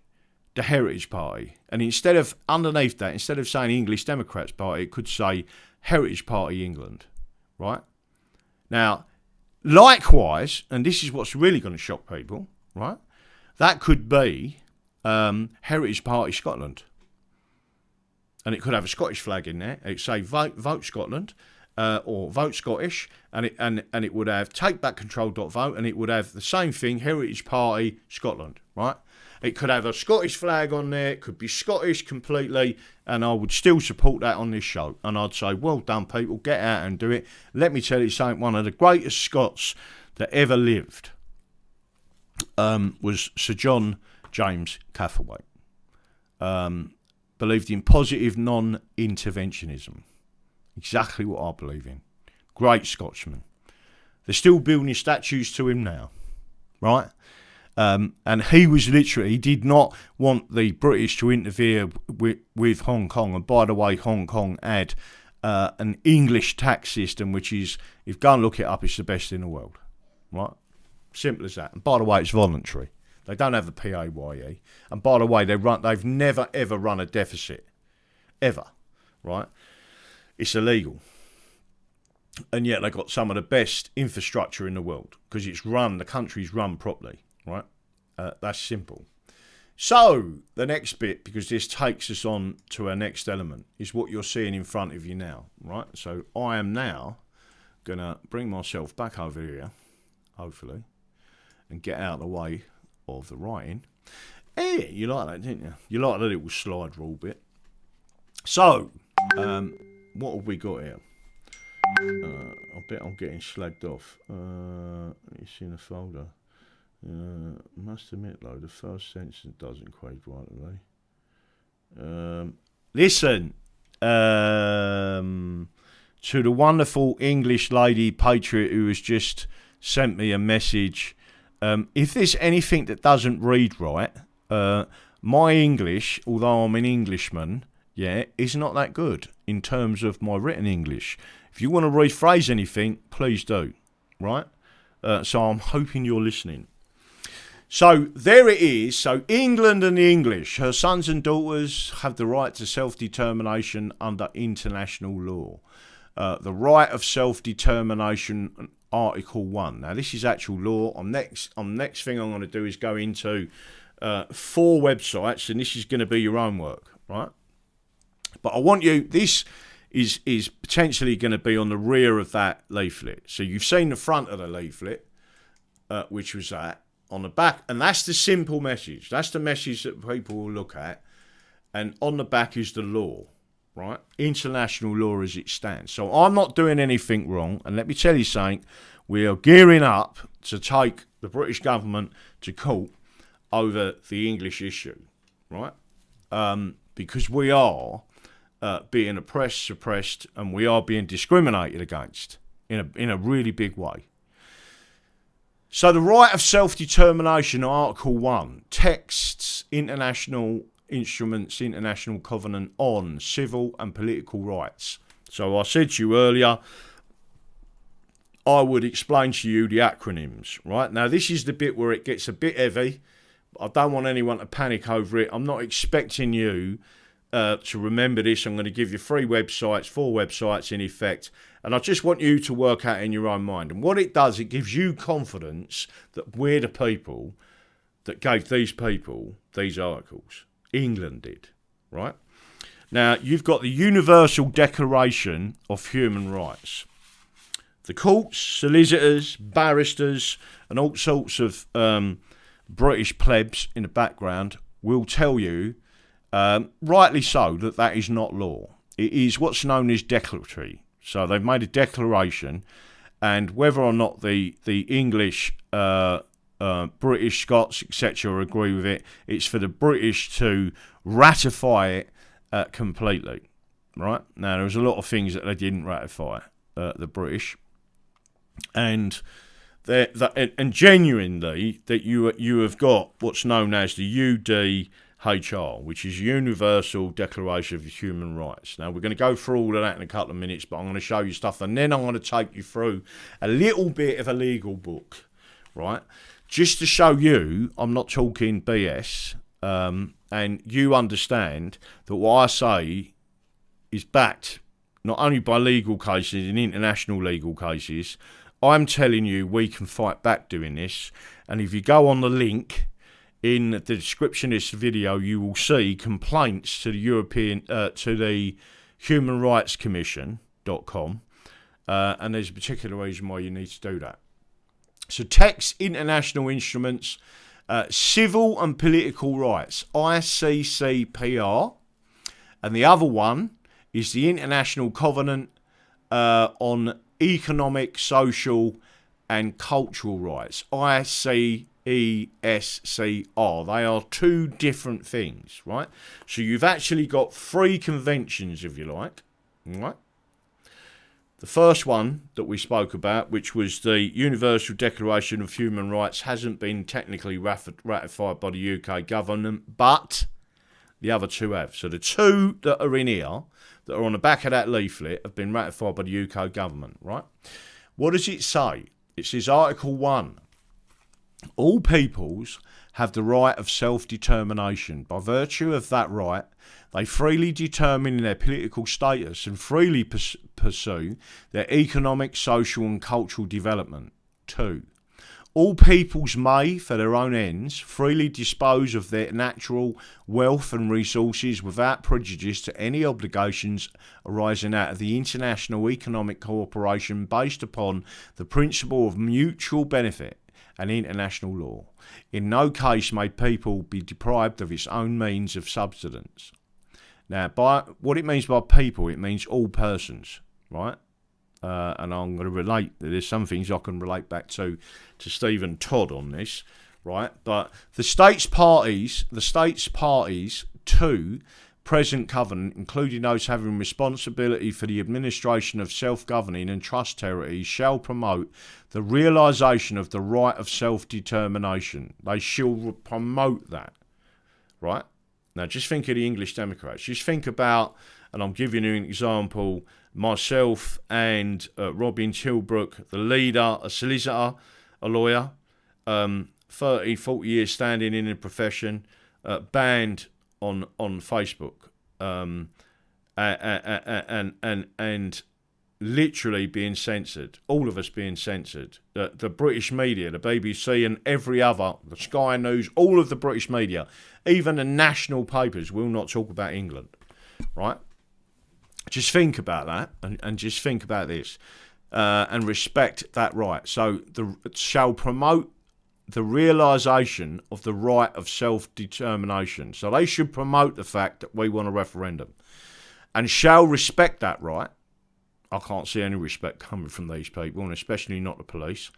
the Heritage Party. And instead of, underneath that, instead of saying English Democrats Party, it could say Heritage Party England, right? Now, likewise, and this is what's really going to shock people, right? That could be Heritage Party Scotland. And it could have a Scottish flag in there. It'd say vote Scotland or vote Scottish. And it would have take back control.vote. And it would have the same thing, Heritage Party Scotland, right? It could have a Scottish flag on there. It could be Scottish completely. And I would still support that on this show. And I'd say, well done, people. Get out and do it. Let me tell you something. One of the greatest Scots that ever lived was Sir John James Catherwaite. Believed in positive non-interventionism. Exactly what I believe in. Great Scotsman. They're still building statues to him now, right? And he was literally, he did not want the British to interfere with Hong Kong. And by the way, Hong Kong had an English tax system, which is, if you go and look it up, it's the best in the world, right? Simple as that. And by the way, it's voluntary. They don't have the PAYE. And by the way, they've never, ever run a deficit. Ever. Right? It's illegal. And yet they've got some of the best infrastructure in the world. Because the country's run properly. Right? That's simple. So, the next bit, because this takes us on to our next element, is what you're seeing in front of you now. Right? So, I am now going to bring myself back over here, hopefully, and get out of the way of the writing. Hey, you like that, didn't you? You like the little slide rule bit. So, what have we got here? I bet I'm getting slagged off. It's in a folder. Must admit, though, the first sentence doesn't quite right away. Listen, to the wonderful English lady patriot who has just sent me a message. If there's anything that doesn't read right, my English, although I'm an Englishman, is not that good in terms of my written English. If you want to rephrase anything, please do, right? So I'm hoping you're listening. So there it is. So England and the English, her sons and daughters have the right to self-determination under international law. The right of self-determination, Article 1. Now, this is actual law. Next thing I'm going to do is go into 4 websites, and this is going to be your own work, right? But I want you, this is potentially going to be on the rear of that leaflet. So you've seen the front of the leaflet, which was that. On the back, and that's the simple message. That's the message that people will look at. And on the back is the law, right? International law as it stands. So I'm not doing anything wrong. And let me tell you something. We are gearing up to take the British government to court over the English issue, right? Because we are being oppressed, suppressed, and we are being discriminated against in a really big way. So the right of self-determination, Article 1, texts international instruments, international covenant on civil and political rights. So I said to you earlier, I would explain to you the acronyms, right? Now, this is the bit where it gets a bit heavy. I don't want anyone to panic over it. I'm not expecting you to remember this, I'm going to give you 4 websites in effect, and I just want you to work out in your own mind. And what it does, it gives you confidence that we're the people that gave these people these articles. England did, right? Now, you've got the Universal Declaration of Human Rights. The courts, solicitors, barristers, and all sorts of British plebs in the background will tell you, rightly so, that is not law. It is what's known as declaratory. So they've made a declaration, and whether or not the English, British, Scots, etc. agree with it, it's for the British to ratify it completely. Right? Now, there was a lot of things that they didn't ratify, the British, and genuinely that you have got what's known as the UDHR, which is Universal Declaration of Human Rights. Now, we're going to go through all of that in a couple of minutes, but I'm going to show you stuff, and then I'm going to take you through a little bit of a legal book, right? Just to show you I'm not talking BS, and you understand that what I say is backed not only by legal cases and international legal cases. I'm telling you we can fight back doing this, and if you go on the link in the description of this video, you will see complaints to the Human Rights Commission.com, and there's a particular reason why you need to do that. So text international instruments, civil and political rights, ICCPR, and the other one is the International Covenant on Economic, Social and Cultural Rights, ICESCR. They are 2 different things, right? So you've actually got 3 conventions, if you like, right? The first one that we spoke about, which was the Universal Declaration of Human Rights, hasn't been technically ratified by the UK government, but the other 2 have. So the 2 that are in here, that are on the back of that leaflet, have been ratified by the UK government, right? What does it say? It says Article 1. All peoples have the right of self-determination. By virtue of that right, they freely determine their political status and freely pursue their economic, social and cultural development. 2. All peoples may, for their own ends, freely dispose of their natural wealth and resources without prejudice to any obligations arising out of the international economic cooperation based upon the principle of mutual benefit and international law. In no case may people be deprived of its own means of subsistence. Now, by what it means by people, it means all persons, right? And I'm going to relate, there's some things I can relate back to Stephen Todd on this, right? But the states parties to present covenant, including those having responsibility for the administration of self-governing and trust territories, shall promote the realisation of the right of self-determination. They shall promote that, right? Now, just think of the English Democrats. Just think about, and I'm giving you an example, myself and Robin Tilbrook, the leader, a solicitor, a lawyer, 30, 40 years standing in the profession, banned on Facebook, and literally being censored, all of us being censored. The British media, the BBC and every other, the Sky News, all of the British media, even the national papers will not talk about England, right? Just think about that, and just think about this, and respect that right. So shall promote the realisation of the right of self-determination. So they should promote the fact that we want a referendum, and shall respect that right. I can't see any respect coming from these people, and especially not the police,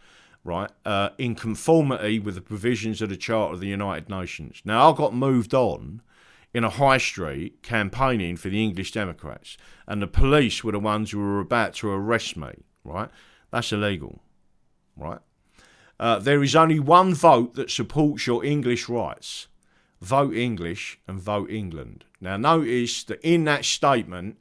right? In conformity with the provisions of the Charter of the United Nations. Now, I got moved on in a high street campaigning for the English Democrats, and the police were the ones who were about to arrest me, right? That's illegal, right? There is only one vote that supports your English rights. Vote English and vote England. Now, notice that in that statement,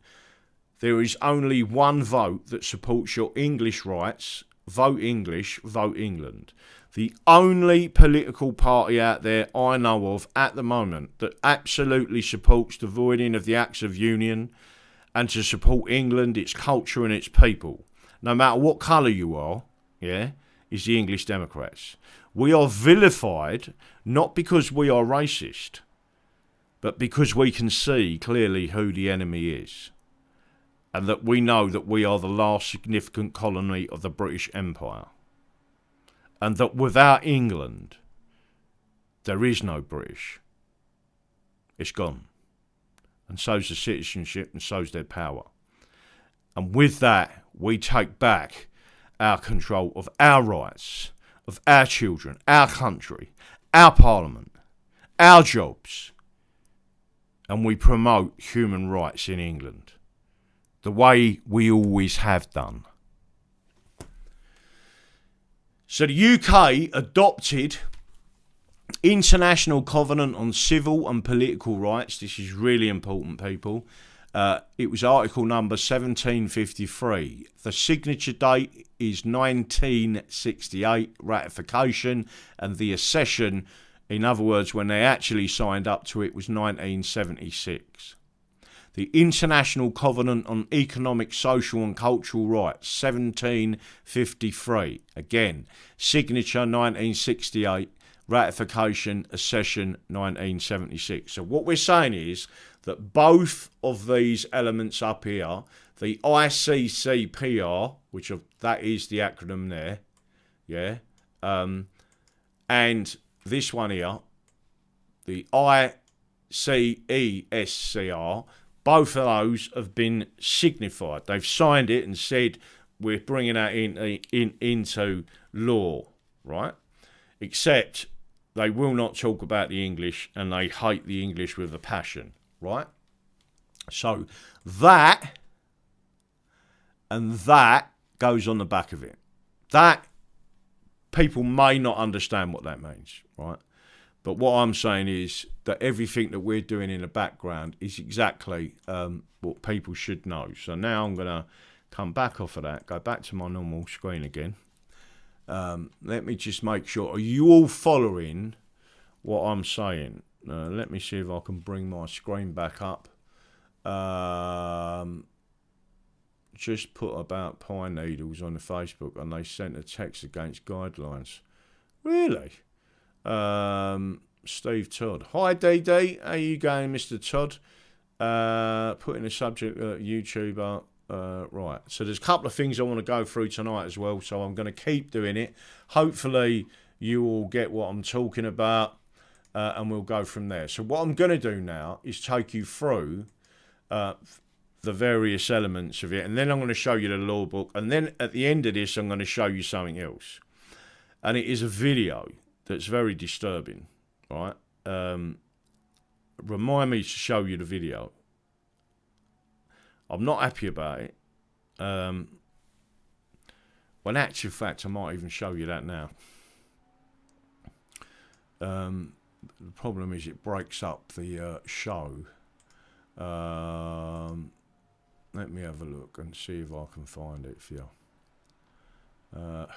there is only one vote that supports your English rights. vote English, vote England. The only political party out there I know of at the moment that absolutely supports the voiding of the Acts of Union and to support England, its culture and its people, no matter what colour you are, yeah, is the English Democrats. We are vilified not because we are racist, but because we can see clearly who the enemy is. And that we know that we are the last significant colony of the British Empire. And that without England, there is no British. It's gone. And so's the citizenship and so's their power. And with that, we take back our control of our rights, of our children, our country, our parliament, our jobs. And we promote human rights in England. The way we always have done. So the UK adopted International Covenant on Civil and Political Rights. This is really important, people. It was article number 1753. The signature date is 1968, ratification, and the accession, in other words, when they actually signed up to it, was 1976. The International Covenant on Economic, Social and Cultural Rights, 1753. Again, signature 1968, ratification, accession 1976. So what we're saying is that both of these elements up here, the ICCPR, that is the acronym there, yeah, and this one here, the ICESCR, both of those have been signified. They've signed it and said we're bringing that into law, right? Except they will not talk about the English and they hate the English with a passion, right? So that and that goes on the back of it. That people may not understand what that means, right? But what I'm saying is that everything that we're doing in the background is exactly what people should know. So now I'm going to come back off of that, go back to my normal screen again. Let me just make sure. Are you all following what I'm saying? Let me see if I can bring my screen back up. Just put about pine needles on the Facebook and they sent a text against guidelines. Really? Steve Todd. Hi DD, how you going, Mr. Todd? Putting a subject YouTuber. Right, so there's a couple of things I want to go through tonight as well, so I'm going to keep doing it. Hopefully you all get what I'm talking about, and we'll go from there. So what I'm going to do now is take you through the various elements of it, and then I'm going to show you the law book, and then at the end of this I'm going to show you something else. And it is a video that's very disturbing, right? Remind me to show you the video. I'm not happy about it. Well, in actual fact, I might even show you that now. The problem is it breaks up the show. Let me have a look and see if I can find it for you.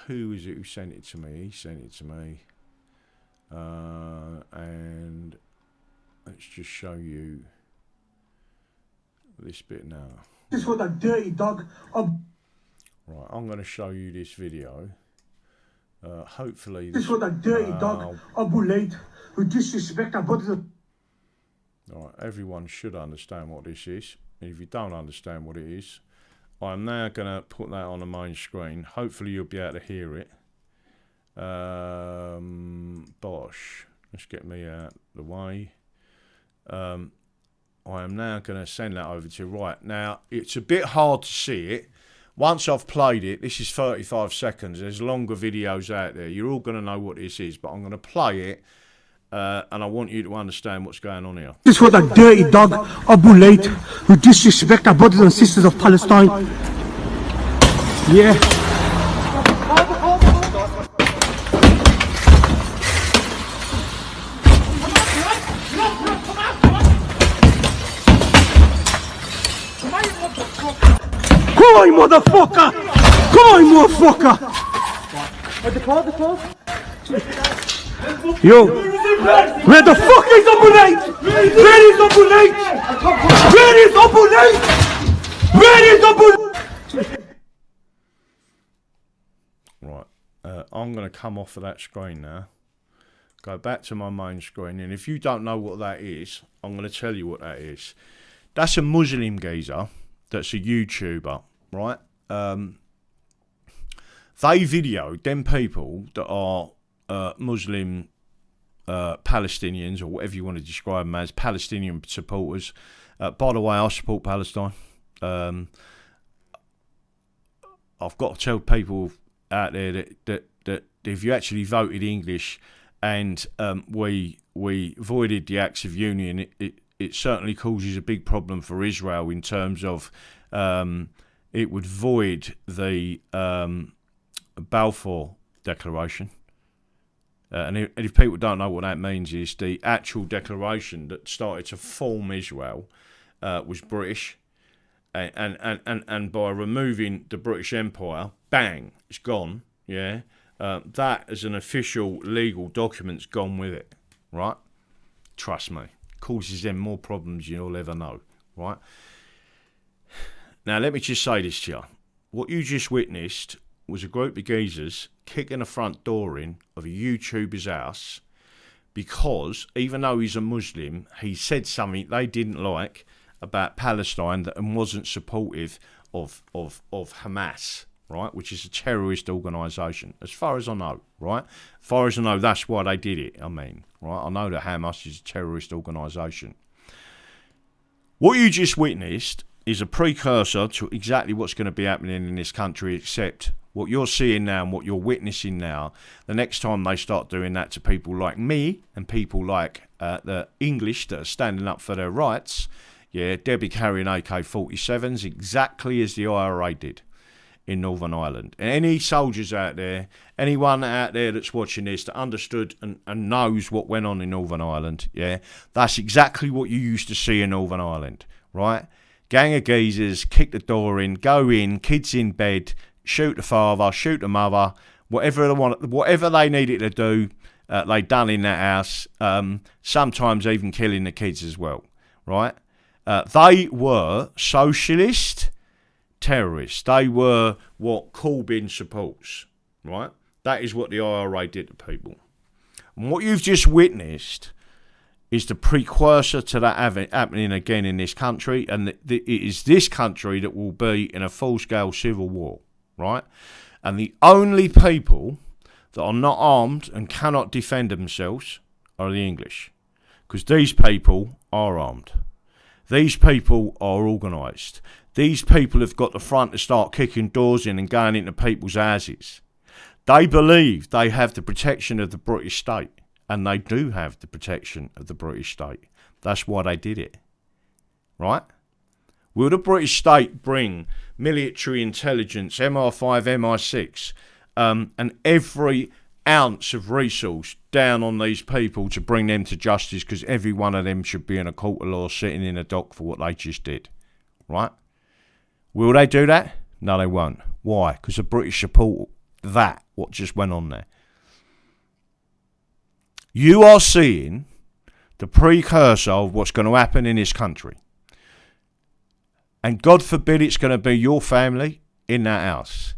Who is it who sent it to me? He sent it to me. And let's just show you this bit now. This is what a dirty dog. Right, I'm going to show you this video. Hopefully this is what a dirty dog. Late who disrespect our bodies. Right, everyone should understand what this is. If you don't understand what it is, I'm now going to put that on the main screen. Hopefully you'll be able to hear it. Bosh. Let's get me out of the way. I am now going to send that over to you. Right, now, it's a bit hard to see it. Once I've played it, this is 35 seconds. There's longer videos out there. You're all going to know what this is, but I'm going to play it, and I want you to understand what's going on here. This is what a dirty dog, Late who disrespect our brothers and sisters of Palestine. Yeah. Come on, motherfucker! Come on, motherfucker! Yo, where the fuck is Obulate? Where is Obulate? Where is Obulate? Where is Obulate? Right, I'm going to come off of that screen now. Go back to my main screen, and if you don't know what that is, I'm going to tell you what that is. That's a Muslim geezer that's a YouTuber, right? They videoed them people that are Muslim Palestinians, or whatever you want to describe them as, Palestinian supporters. By the way, I support Palestine. I've got to tell people out there that if you actually voted English and we voided the acts of union, it certainly causes a big problem for Israel in terms of it would void the Balfour Declaration. And if people don't know what that means, is the actual declaration that started to form Israel was British. And by removing the British Empire, bang, it's gone. Yeah, that as an official legal document's gone with it, right? Trust me, causes them more problems you'll ever know, right? Now let me just say this to you: what you just witnessed was a group of geezers kicking the front door in of a YouTuber's house because, even though he's a Muslim, he said something they didn't like about Palestine and wasn't supportive of Hamas, right, which is a terrorist organisation, as far as I know, right? As far as I know, that's why they did it, I mean, right? I know that Hamas is a terrorist organisation. What you just witnessed is a precursor to exactly what's going to be happening in this country, except what you're seeing now and what you're witnessing now, the next time they start doing that to people like me and people like the English that are standing up for their rights, yeah, they'll be carrying AK-47s exactly as the IRA did in Northern Ireland. And any soldiers out there, anyone out there that's watching this that understood and knows what went on in Northern Ireland, yeah, that's exactly what you used to see in Northern Ireland, right? Gang of geezers, kick the door in, go in, kids in bed, shoot the father, shoot the mother, whatever they needed to do, they done in that house, sometimes even killing the kids as well, right? They were socialist terrorists. They were what Corbyn supports, right? That is what the IRA did to people. And what you've just witnessed is the precursor to that happening again in this country, and it is this country that will be in a full-scale civil war, right? And the only people that are not armed and cannot defend themselves are the English, because these people are armed. These people are organised. These people have got the front to start kicking doors in and going into people's houses. They believe they have the protection of the British state, and they do have the protection of the British state. That's why they did it, right? Will the British state bring military intelligence, MI5, MI6, and every ounce of resource down on these people to bring them to justice, because every one of them should be in a court of law sitting in a dock for what they just did, right? Will they do that? No, they won't. Why? Because the British support that, what just went on there. You are seeing the precursor of what's going to happen in this country. And God forbid it's going to be your family in that house.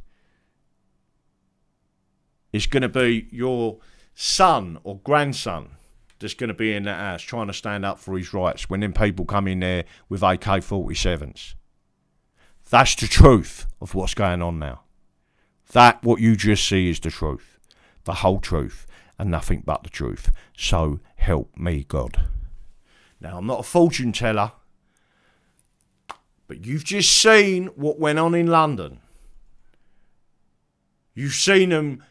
It's going to be your son or grandson that's going to be in that house trying to stand up for his rights when them people come in there with AK-47s. That's the truth of what's going on now. That, what you just see, is the truth. The whole truth and nothing but the truth. So help me God. Now, I'm not a fortune teller, but you've just seen what went on in London. You've seen them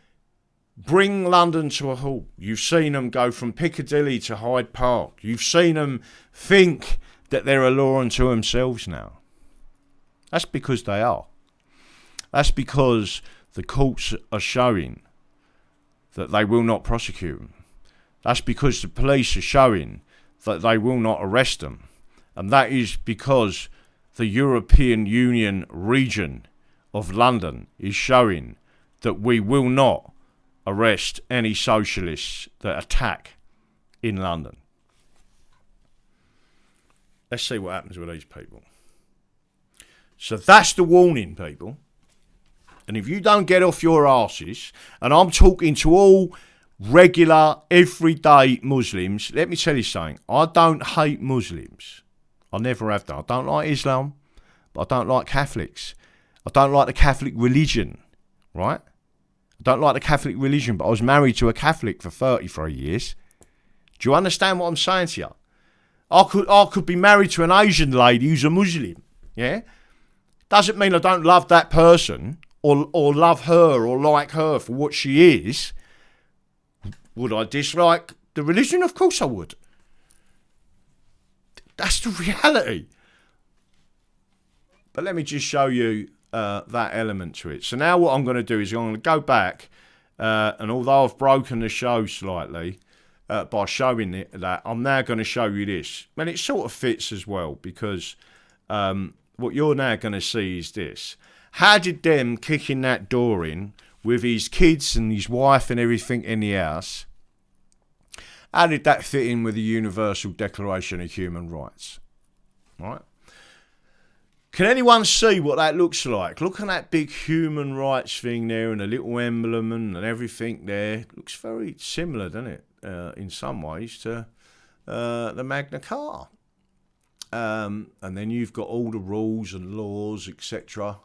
bring London to a halt. You've seen them go from Piccadilly to Hyde Park. You've seen them think that they're a law unto themselves now. That's because they are. That's because the courts are showing that they will not prosecute them. That's because the police are showing that they will not arrest them. And that is because the European Union region of London is showing that we will not arrest any socialists that attack in London. Let's see what happens with these people. So that's the warning, people. And if you don't get off your arses, and I'm talking to all regular, everyday Muslims, let me tell you something. I don't hate Muslims. I never have done. I don't like Islam, but I don't like Catholics. I don't like the Catholic religion, right? I don't like the Catholic religion, but I was married to a Catholic for 33 years. Do you understand what I'm saying to you? I could be married to an Asian lady who's a Muslim, yeah? Doesn't mean I don't love that person or love her or like her for what she is. Would I dislike the religion? Of course I would. That's the reality. But let me just show you that element to it. So now what I'm going to do is I'm going to go back, and although I've broken the show slightly by showing that, I'm now going to show you this. And it sort of fits as well, because what you're now going to see is this. How did them kicking that door in with his kids and his wife and everything in the house, how did that fit in with the Universal Declaration of Human Rights? Right? Can anyone see what that looks like? Look at that big human rights thing there and a little emblem and everything there. It looks very similar, doesn't it, in some ways, to the Magna Carta. And then you've got all the rules and laws, etc.,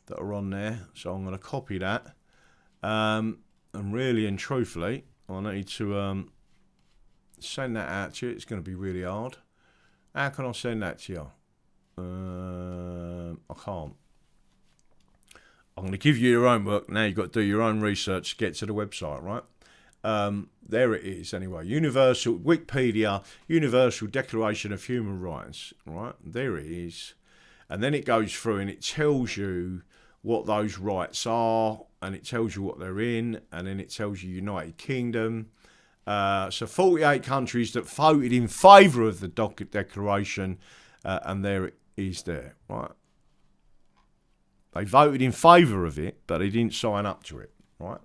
that are on there. So I'm going to copy that. And really and truthfully, I need to send that out to you. It's going to be really hard. How can I send that to you? I can't. I'm going to give you your own work. Now you've got to do your own research to get to the website, right? There it is anyway. Universal Wikipedia, Universal Declaration of Human Rights, right? There it is. And then it goes through and it tells you what those rights are, and it tells you what they're in, and then it tells you United Kingdom. So 48 countries that voted in favour of the Declaration, and there it is there, right? They voted in favour of it, but they didn't sign up to it, right?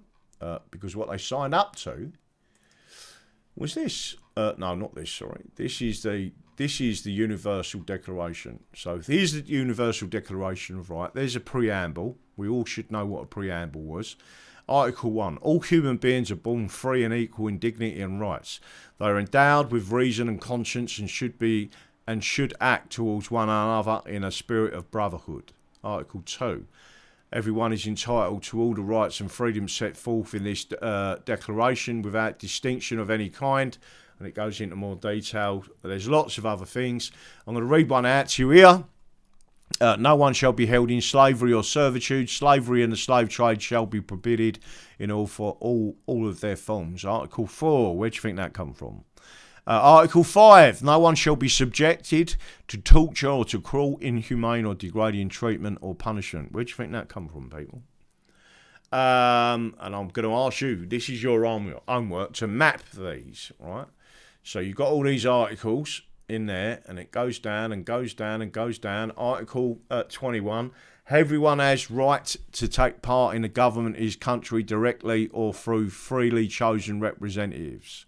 Because what they signed up to was this. No, not this, sorry. This is the Universal Declaration. So here's the Universal Declaration of Rights. There's a preamble. We all should know what a preamble was. Article 1. All human beings are born free and equal in dignity and rights. They are endowed with reason and conscience and should act towards one another in a spirit of brotherhood. Article 2. Everyone is entitled to all the rights and freedoms set forth in this declaration without distinction of any kind. And it goes into more detail. There's lots of other things. I'm going to read one out to you here. No one shall be held in slavery or servitude. Slavery and the slave trade shall be prohibited in all of their forms. Article 4. Where do you think that come from? Article 5. No one shall be subjected to torture or to cruel, inhumane or degrading treatment or punishment. Where do you think that come from, people? And I'm going to ask you, this is your homework, to map these, right? So you've got all these articles in there, and it goes down and goes down and goes down. Article 21. Everyone has right to take part in the government of his country directly or through freely chosen representatives.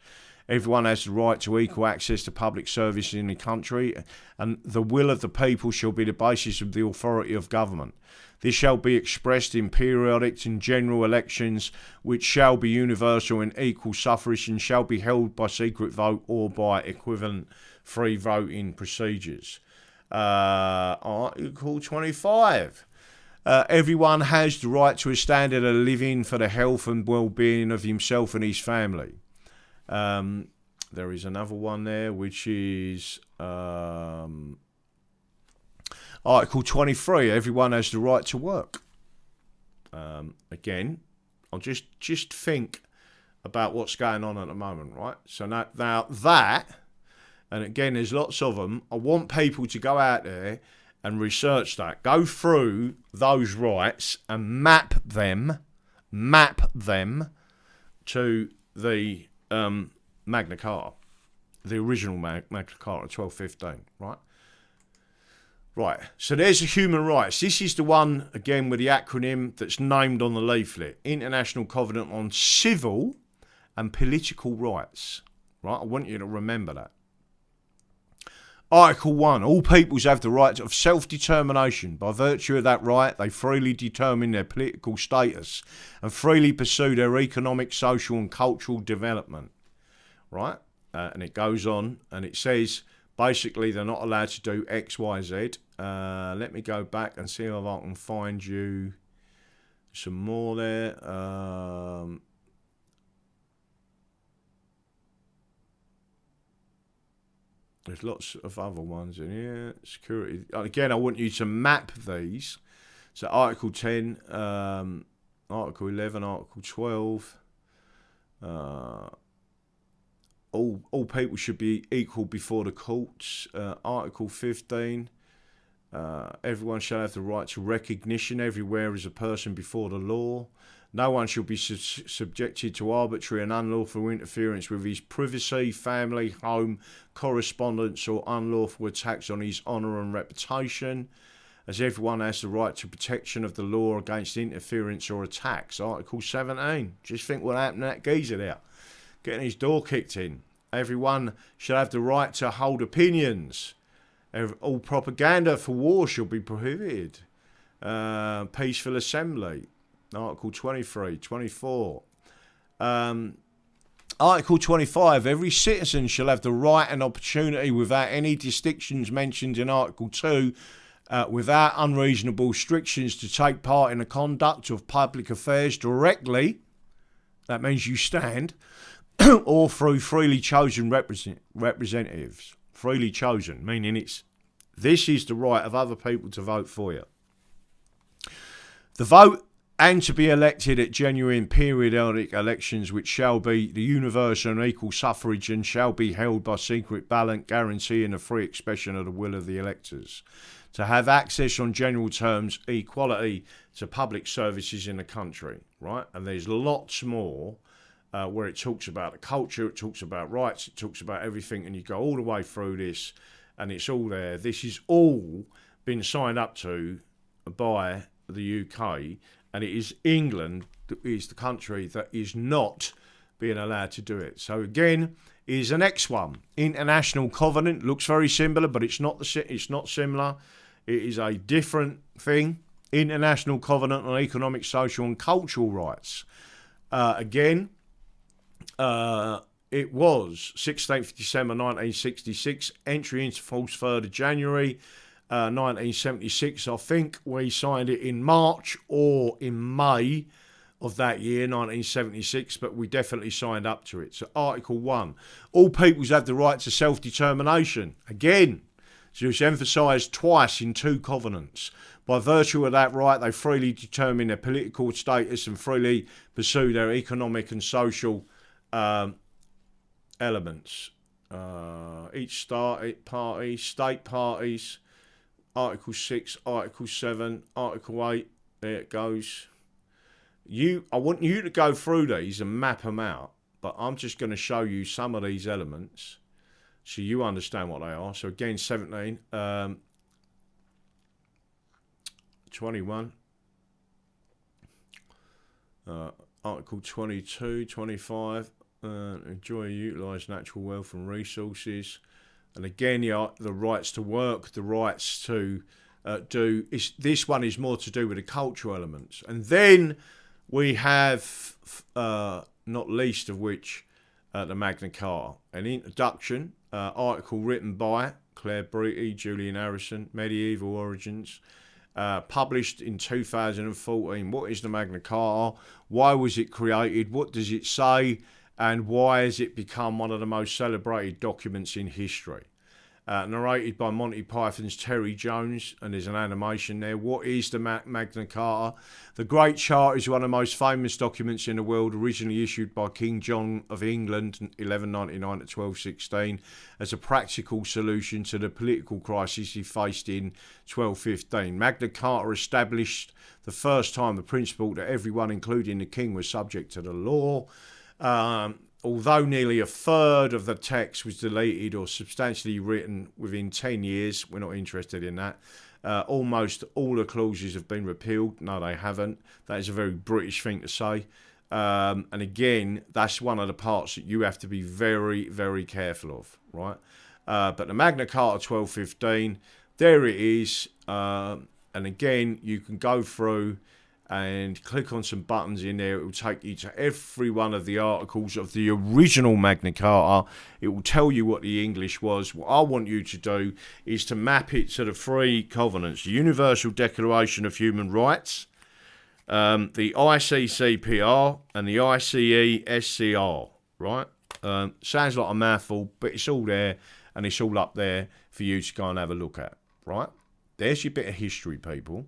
Everyone has the right to equal access to public services in the country, and the will of the people shall be the basis of the authority of government. This shall be expressed in periodic and general elections, which shall be universal and equal suffrage and shall be held by secret vote or by equivalent free voting procedures. Article 25. Everyone has the right to a standard of living for the health and well-being of himself and his family. There is another one there, which is Article 23. Everyone has the right to work. Again, I'll just think about what's going on at the moment, right? So now that, and again, there's lots of them. I want people to go out there and research that. Go through those rights and map them to the Magna Carta, the original Magna Carta, 1215, right? Right, so there's the human rights. This is the one, again, with the acronym that's named on the leaflet. International Covenant on Civil and Political Rights. Right, I want you to remember that. Article 1. All peoples have the right of self-determination. By virtue of that right, they freely determine their political status and freely pursue their economic, social and cultural development. Right? And it goes on and it says, basically, they're not allowed to do X, Y, Z. Let me go back and see if I can find you some more there. There's lots of other ones in here. Security. Again, I want you to map these. So Article 10, Article 11, Article 12. All people should be equal before the courts. Article 15. Everyone shall have the right to recognition everywhere as a person before the law. No one shall be subjected to arbitrary and unlawful interference with his privacy, family, home, correspondence, or unlawful attacks on his honour and reputation, as everyone has the right to protection of the law against interference or attacks. Article 17. Just think what happened to that geezer there, getting his door kicked in. Everyone shall have the right to hold opinions. All propaganda for war shall be prohibited. Peaceful assembly. Article 23, 24. Article 25. Every citizen shall have the right and opportunity without any distinctions mentioned in Article 2, without unreasonable restrictions, to take part in the conduct of public affairs directly. That means you stand. Or through freely chosen representatives. Freely chosen, meaning this is the right of other people to vote for you. The vote and to be elected at genuine periodic elections, which shall be the universal and equal suffrage and shall be held by secret ballot, guaranteeing the free expression of the will of the electors. To have access on general terms, equality to public services in the country, right? And there's lots more where it talks about the culture, it talks about rights, it talks about everything, and you go all the way through this, and it's all there. This is all been signed up to by the UK, and it is England that is the country that is not being allowed to do it. So again, is the next one. International Covenant looks very similar, but it's not similar. It is a different thing. International Covenant on Economic, Social and Cultural Rights. It was 16th December 1966, entry into force 3rd of January 1976. I think we signed it in March or in May of that year, 1976, but we definitely signed up to it. So Article 1, all peoples have the right to self-determination. Again, so it's emphasised twice in two covenants. By virtue of that right, they freely determine their political status and freely pursue their economic and social elements. Each state parties, Article 6, Article 7, Article 8, there it goes. I want you to go through these and map them out, but I'm just going to show you some of these elements so you understand what they are. So again, 17, 21, Article 22, 25, enjoy and utilise natural wealth and resources. And again, the rights to work, the rights to this one is more to do with the cultural elements. And then we have, not least of which, the Magna Carta. An introduction, article written by Claire Beatty, Julian Harrison, Medieval Origins, published in 2014. What is the Magna Carta? Why was it created? What does it say? And why has it become one of the most celebrated documents in history? Narrated by Monty Python's Terry Jones, and there's an animation there. What is the Magna Carta? The Great Charter is one of the most famous documents in the world, originally issued by King John of England, 1199 to 1216, as a practical solution to the political crisis he faced in 1215. Magna Carta established the first time the principle that everyone, including the king, was subject to the law. although nearly a third of the text was deleted or substantially written within 10 years, we're not interested in that. Almost all the clauses have been repealed. No, they haven't. That is a very British thing to say. And again, that's one of the parts that you have to be very, very careful of, right? But the Magna Carta 1215, there it is. And again, you can go through and click on some buttons in there. It will take you to every one of the articles of the original Magna Carta. It will tell you what the English was. What I want you to do is to map it to the three covenants: the Universal Declaration of Human Rights, the ICCPR, and the ICESCR, right? Sounds like a mouthful, but it's all there, and it's all up there for you to go and have a look at, right? There's your bit of history, people.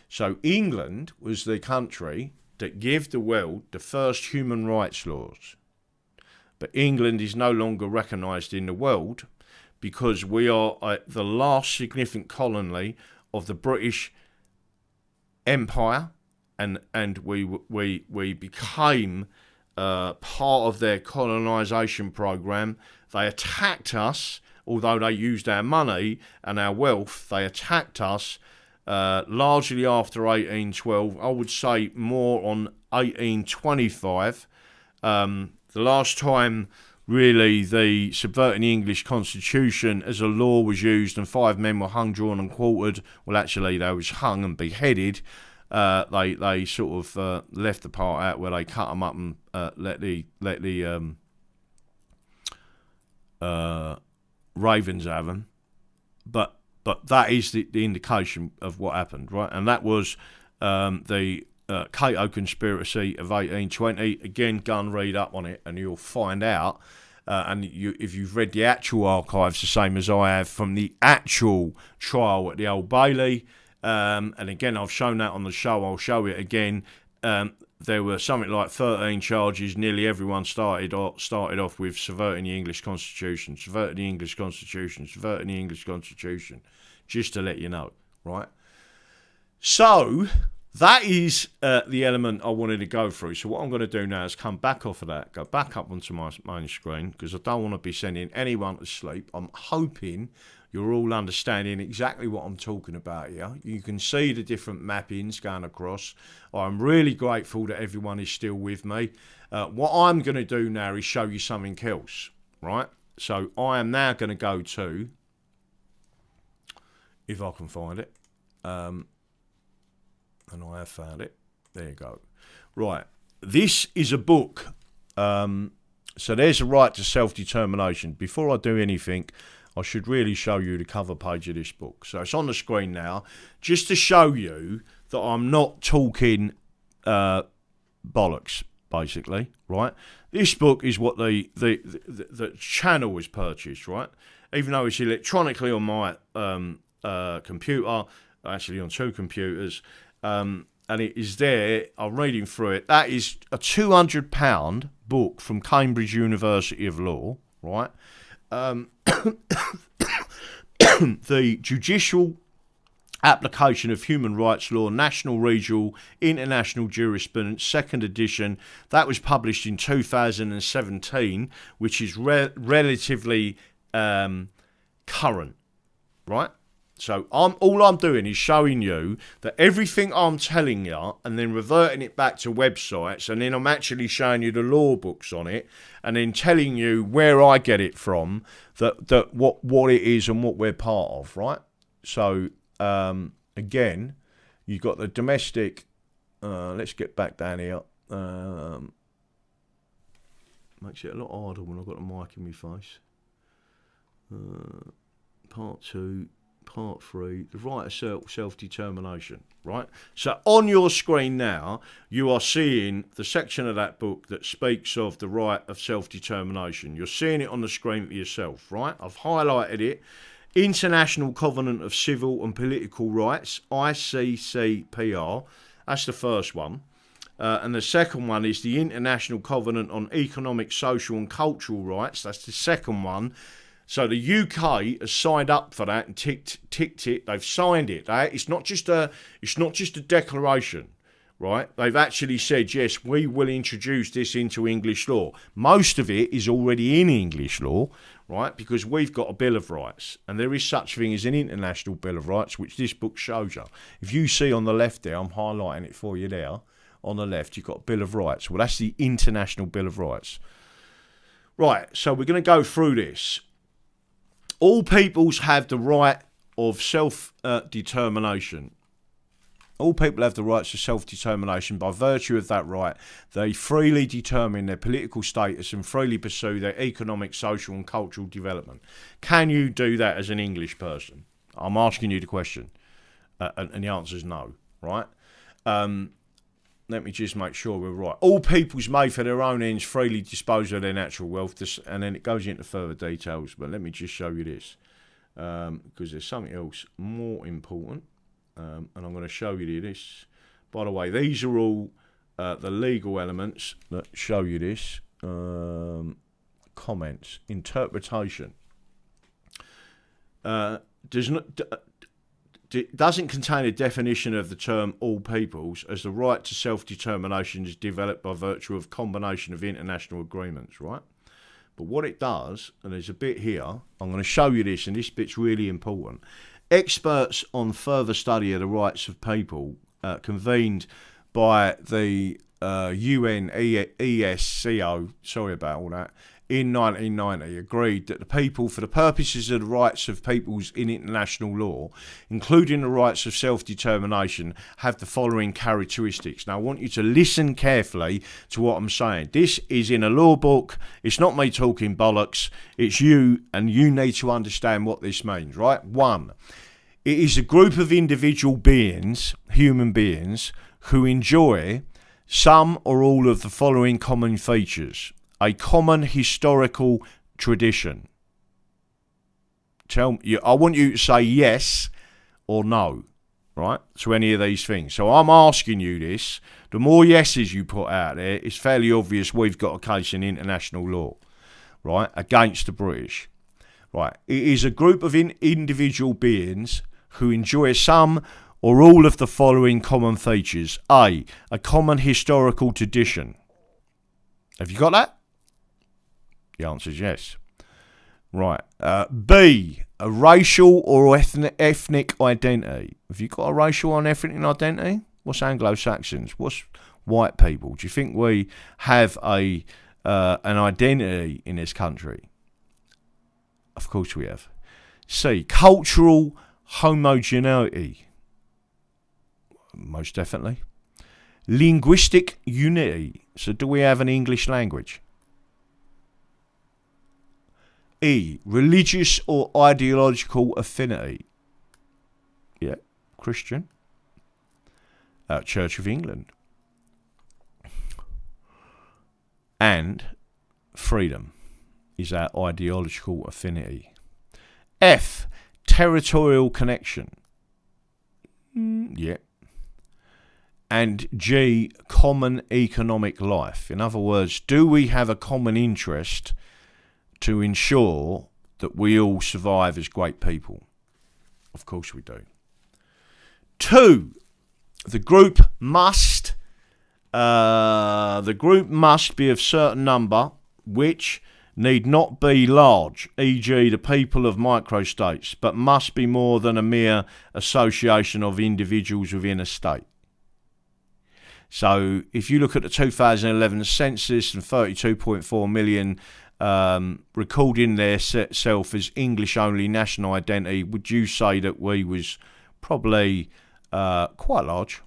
So England was the country that gave the world the first human rights laws. But England is no longer recognised in the world because we are the last significant colony of the British Empire, and we became part of their colonisation programme. They attacked us, although they used our money and our wealth. They attacked us largely after 1812. I would say more on 1825. The last time, really, the subverting the English Constitution as a law was used and 5 men were hung, drawn and quartered. Well, actually, they was hung and beheaded. They sort of left the part out where they cut them up and let the ravens have them. But that is the indication of what happened, right? And that was the Cato conspiracy of 1820. Again, go and read up on it, and you'll find out. If you've read the actual archives, the same as I have, from the actual trial at the Old Bailey, and again, I've shown that on the show. I'll show it again. There were something like 13 charges. Nearly everyone started off with subverting the English Constitution, subverting the English Constitution, subverting the English Constitution, just to let you know, right? So that is the element I wanted to go through. So what I'm going to do now is come back off of that, go back up onto my main screen, because I don't want to be sending anyone to sleep. I'm hoping you're all understanding exactly what I'm talking about here. You can see the different mappings going across. I'm really grateful that everyone is still with me. What I'm going to do now is show you something else, right? So I am now going to go to, if I can find it, and I have found it. There you go. Right, this is a book. So there's a right to self-determination. Before I do anything, I should really show you the cover page of this book. So it's on the screen now, just to show you that I'm not talking bollocks, basically, right? This book is what the channel was purchased, right? Even though it's electronically on my computer, actually on 2 computers, and it is there. I'm reading through it. That is a £200 book from Cambridge University of Law, right? The Judicial Application of Human Rights Law, National, Regional, International Jurisprudence, 2nd edition. That was published in 2017, which is relatively current, right? So all I'm doing is showing you that everything I'm telling you, and then reverting it back to websites, and then I'm actually showing you the law books on it, and then telling you where I get it from, that what it is and what we're part of, right? So again, you've got the domestic. Let's get back down here. Makes it a lot harder when I've got a mic in my face. Part 2. Part 3, the right of self-determination, right? So on your screen now, you are seeing the section of that book that speaks of the right of self-determination. You're seeing it on the screen for yourself, right? I've highlighted it. International Covenant of Civil and Political Rights, ICCPR. That's the first one. And the second one is the International Covenant on Economic, Social and Cultural Rights. That's the second one. So the UK has signed up for that and ticked it. They've signed it. It's not just a declaration, right? They've actually said, yes, we will introduce this into English law. Most of it is already in English law, right? Because we've got a Bill of Rights, and there is such a thing as an International Bill of Rights, which this book shows you. If you see on the left there, I'm highlighting it for you there, on the left, you've got a Bill of Rights. Well, that's the International Bill of Rights. Right, so we're going to go through this. All peoples have the right of self-determination. All people have the rights of self-determination. By virtue of that right, they freely determine their political status and freely pursue their economic, social and cultural development. Can you do that as an English person? I'm asking you the question. And the answer is no, right? Let me just make sure we're right. All peoples may for their own ends freely dispose of their natural wealth. And then it goes into further details. But let me just show you this. Because there's something else more important. And I'm going to show you this. By the way, these are all the legal elements that show you this. Comments. Interpretation. Doesn't contain a definition of the term all peoples, as the right to self-determination is developed by virtue of combination of international agreements, right? But what it does, and there's a bit here, I'm going to show you this, and this bit's really important. Experts on further study of the rights of people convened by the UN ESCO, sorry about all that, in 1990 agreed that the people, for the purposes of the rights of peoples in international law, including the rights of self-determination, have the following characteristics. Now I want you to listen carefully to what I'm saying. This is in a law book. It's not me talking bollocks. It's you, and you need to understand what this means, right? 1. It is a group of individual beings, human beings, who enjoy some or all of the following common features. A common historical tradition. I want you to say yes or no, right, to any of these things. So I'm asking you this. The more yeses you put out there, it's fairly obvious we've got a case in international law, right, against the British. Right, it is a group of individual beings who enjoy some or all of the following common features. A common historical tradition. Have you got that? The answer is yes. Right. B, a racial or ethnic identity. Have you got a racial or ethnic identity? What's Anglo-Saxons? What's white people? Do you think we have an identity in this country? Of course we have. C, cultural homogeneity. Most definitely. Linguistic unity. So do we have an English language? E, religious or ideological affinity. Yeah, Christian. Church of England. And freedom is our ideological affinity. F, territorial connection. Yeah. And G, common economic life. In other words, do we have a common interest to ensure that we all survive as great people? Of course we do. 2, the group must be of certain number, which need not be large, e.g. the people of microstates, but must be more than a mere association of individuals within a state. So if you look at the 2011 census and 32.4 million recording their self as English-only national identity, would you say that we was probably quite large?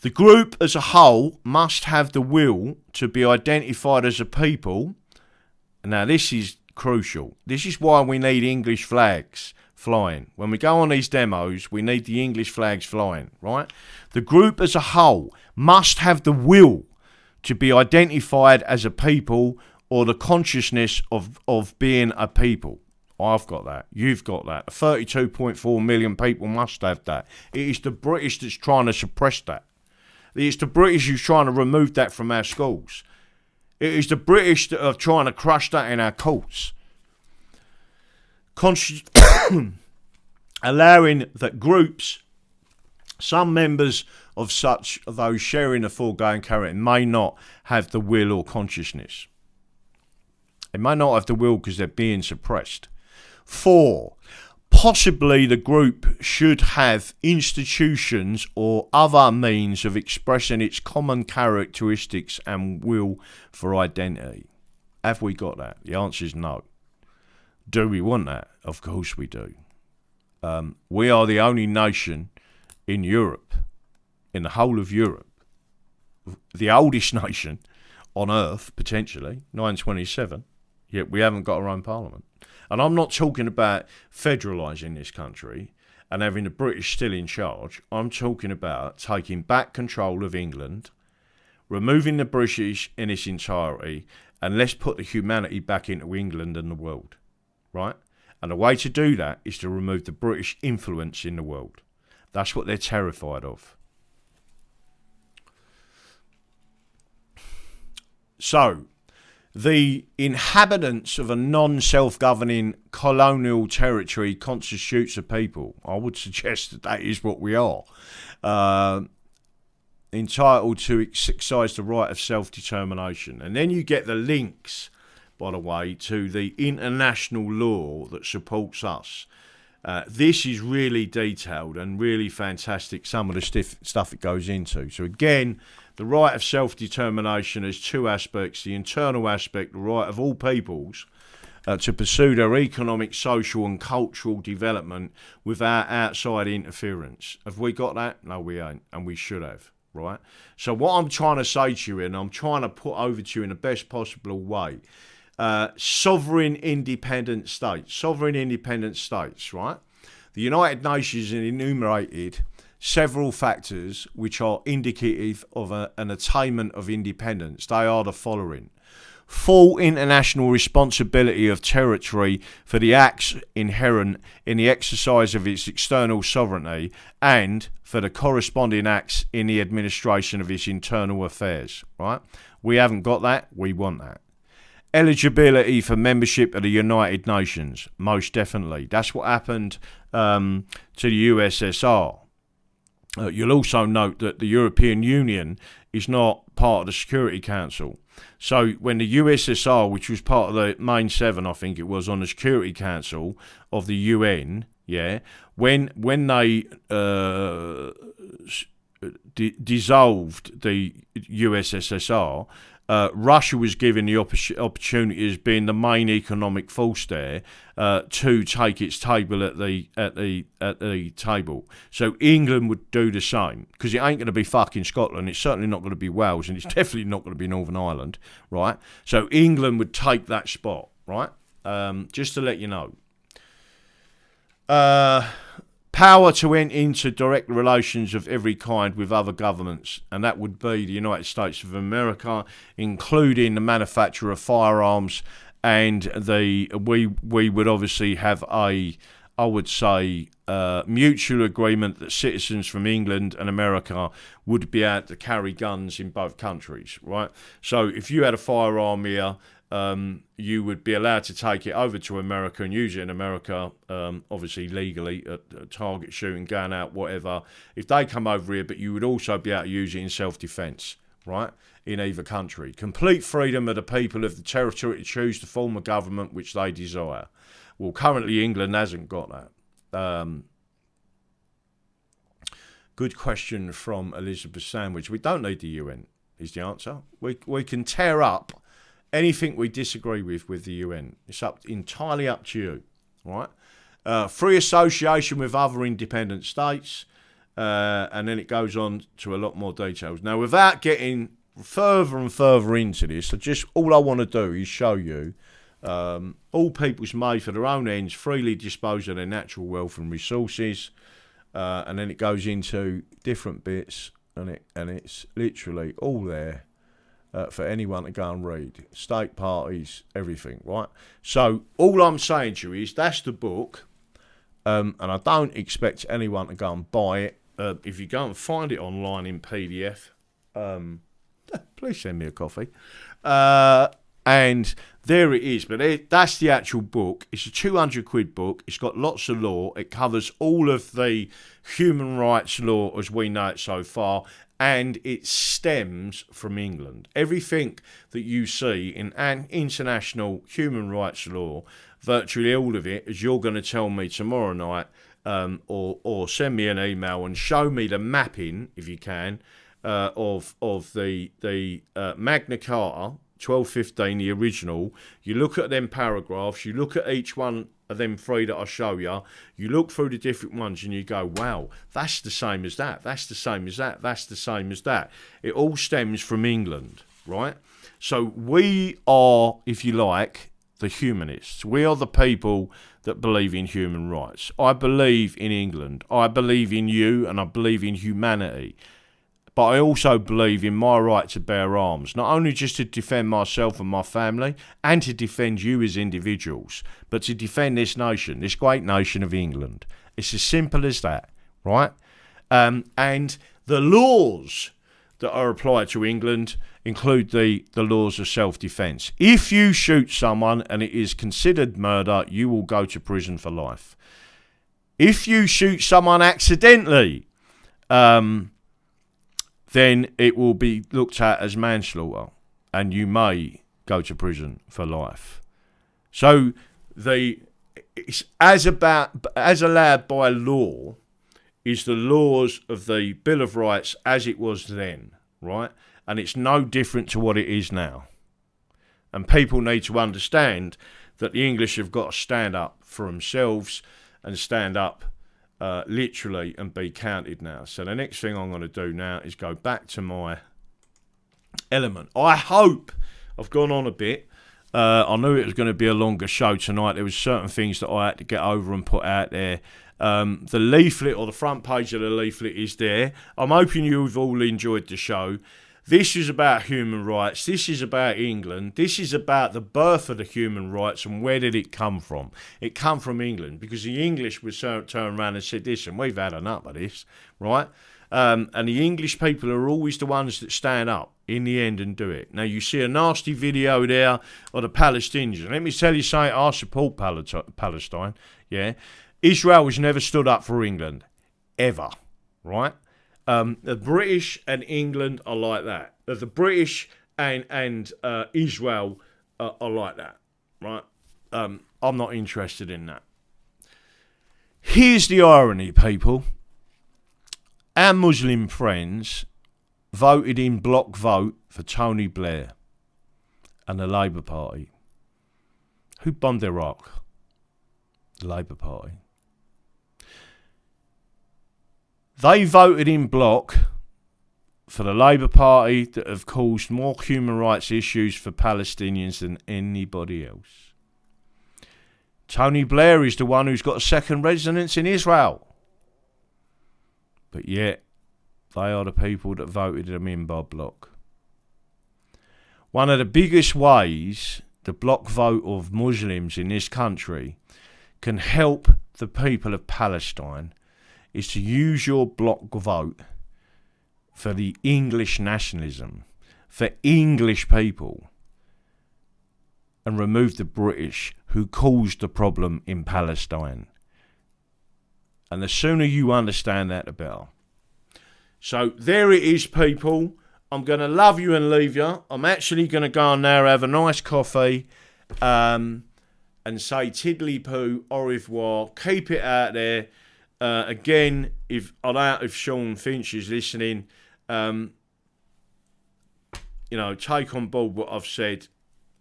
The group as a whole must have the will to be identified as a people. Now this is crucial. This is why we need English flags flying. When we go on these demos, we need the English flags flying, right? The group as a whole must have the will to be identified as a people, or the consciousness of being a people. I've got that. You've got that. 32.4 million people must have that. It is the British that's trying to suppress that. It's the British who's trying to remove that from our schools. It is the British that are trying to crush that in our courts. Allowing that groups Some members of such those sharing the foregoing character may not have the will or consciousness. They may not have the will because they're being suppressed. 4. Possibly the group should have institutions or other means of expressing its common characteristics and will for identity. Have we got that? The answer is no. Do we want that? Of course we do. We are the only nation in Europe, in the whole of Europe, the oldest nation on earth, potentially, 927, yet we haven't got our own parliament. And I'm not talking about federalising this country and having the British still in charge. I'm talking about taking back control of England, removing the British in its entirety, and let's put the humanity back into England and the world, right? And the way to do that is to remove the British influence in the world. That's what they're terrified of. So, the inhabitants of a non-self-governing colonial territory constitutes a people. I would suggest that that is what we are. Entitled to exercise the right of self-determination. And then you get the links, by the way, to the international law that supports us. This is really detailed and really fantastic, some of the stuff it goes into. So again, the right of self-determination has two aspects. The internal aspect, the right of all peoples to pursue their economic, social and cultural development without outside interference. Have we got that? No, we ain't, and we should have, right? So what I'm trying to say to you, and I'm trying to put over to you in the best possible way, sovereign independent states, right? The United Nations enumerated several factors which are indicative of an attainment of independence. They are the following: full international responsibility of territory for the acts inherent in the exercise of its external sovereignty and for the corresponding acts in the administration of its internal affairs, right? We haven't got that. We want that. Eligibility for membership of the United Nations, most definitely. That's what happened to the USSR. You'll also note that the European Union is not part of the Security Council. So when the USSR, which was part of the main seven, I think it was, on the Security Council of the UN, yeah, when they dissolved the USSR, Russia was given the opportunity as being the main economic force there to take its table at the table. So England would do the same, because it ain't going to be fucking Scotland. It's certainly not going to be Wales, and it's definitely not going to be Northern Ireland, right? So England would take that spot, right? Just to let you know. Power to enter into direct relations of every kind with other governments, and that would be the United States of America, including the manufacture of firearms, and we would obviously have I would say, mutual agreement that citizens from England and America would be able to carry guns in both countries, right? So if you had a firearm here, you would be allowed to take it over to America and use it in America, obviously legally, at target shooting, going out, whatever, if they come over here, but you would also be able to use it in self-defence, right, in either country. Complete freedom of the people of the territory to choose to form a government which they desire. Well, currently England hasn't got that. Good question from Elizabeth Sandwich. We don't need the UN, is the answer. We can tear up anything we disagree with the UN. It's entirely up to you, right? Free association with other independent states, and then it goes on to a lot more details. Now, without getting further and further into this, all I want to do is show you all peoples may for their own ends freely dispose of their natural wealth and resources, and then it goes into different bits, and it's literally all there. For anyone to go and read. State parties, everything, right? So all I'm saying to you is that's the book, and I don't expect anyone to go and buy it. If you go and find it online in PDF, please send me a coffee. And there it is. But that's the actual book. It's a 200 quid book. It's got lots of law. It covers all of the human rights law as we know it so far. And it stems from England. Everything that you see in an international human rights law, virtually all of it, as you're going to tell me tomorrow night, or send me an email and show me the mapping, if you can, of the Magna Carta, 1215, the original. You look at them paragraphs, you look at each one of them three that I show you, you look through the different ones and you go, wow, that's the same as that, that's the same as that, that's the same as that. It all stems from England, right? So we are, if you like, the humanists. We are the people that believe in human rights. I believe in England. I believe in you, and I believe in humanity. But I also believe in my right to bear arms, not only just to defend myself and my family, and to defend you as individuals, but to defend this nation, this great nation of England. It's as simple as that, right? And the laws that are applied to England include the laws of self-defence. If you shoot someone and it is considered murder, you will go to prison for life. If you shoot someone accidentally, then it will be looked at as manslaughter, and you may go to prison for life. So it's as allowed by law is the laws of the Bill of Rights as it was then, right? And it's no different to what it is now. And people need to understand that the English have got to stand up for themselves and stand up literally and be counted now. So the next thing I'm going to do now is go back to my element. I hope I've gone on a bit. I knew it was going to be a longer show tonight. There was certain things that I had to get over and put out there. The leaflet, or the front page of the leaflet, is there. I'm hoping you've all enjoyed the show. This is about human rights. This is about England. This is about the birth of the human rights and where did it come from. It come from England because the English would turn around and said, listen, we've had enough of this, right? And the English people are always the ones that stand up in the end and do it. Now, you see a nasty video there of the Palestinians. Let me tell you something, I support Palestine, yeah? Israel has never stood up for England, ever, right? The British and England are like that. The British and Israel are like that, right? I'm not interested in that. Here's the irony, people. Our Muslim friends voted in block vote for Tony Blair and the Labour Party. Who bombed Iraq? The Labour Party. They voted in block for the Labour Party that have caused more human rights issues for Palestinians than anybody else. Tony Blair is the one who's got a second residence in Israel. But yet, they are the people that voted them in by block. One of the biggest ways the block vote of Muslims in this country can help the people of Palestine is to use your block vote for the English nationalism, for English people, and remove the British who caused the problem in Palestine. And the sooner you understand that, the better. So there it is, people. I'm going to love you and leave you. I'm actually going to go on there, have a nice coffee, and say tiddly-poo, au revoir, keep it out there. Again, if Sean Finch is listening, take on board what I've said.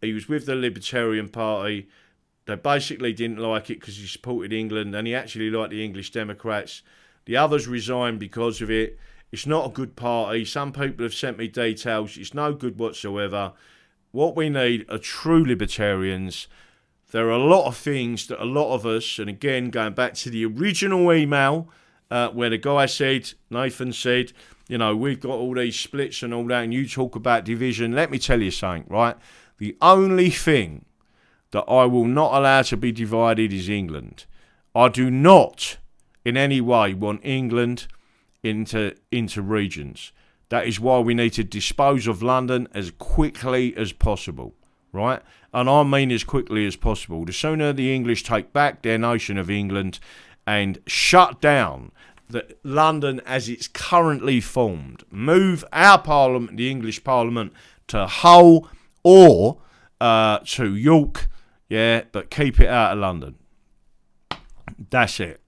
He was with the Libertarian Party. They basically didn't like it because he supported England, and he actually liked the English Democrats. The others resigned because of it. It's not a good party. Some people have sent me details. It's no good whatsoever. What we need are true libertarians. There are a lot of things that a lot of us, and again, going back to the original email, where the guy said, Nathan said, we've got all these splits and all that, and you talk about division. Let me tell you something, right? The only thing that I will not allow to be divided is England. I do not in any way want England into regions. That is why we need to dispose of London as quickly as possible, right? And I mean as quickly as possible. The sooner the English take back their nation of England and shut down London as it's currently formed, move our Parliament, the English Parliament, to Hull or to York, yeah, but keep it out of London. That's it.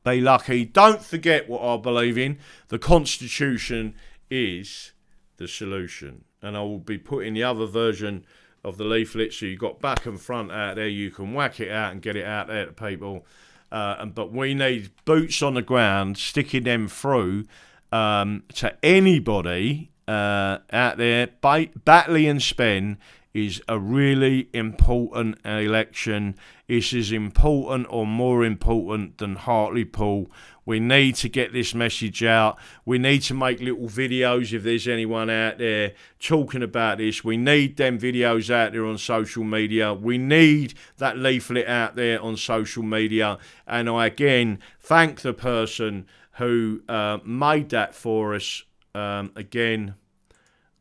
Be lucky. Don't forget what I believe in. The Constitution is the solution. And I will be putting the other version of the leaflet, so you've got back and front out there. You can whack it out and get it out there to people. But we need boots on the ground, sticking them through to anybody out there. Batley and Spen is a really important election. It's as important or more important than Hartlepool. We need to get this message out. We need to make little videos if there's anyone out there talking about this. We need them videos out there on social media. We need that leaflet out there on social media. And I, again, thank the person who made that for us. Again,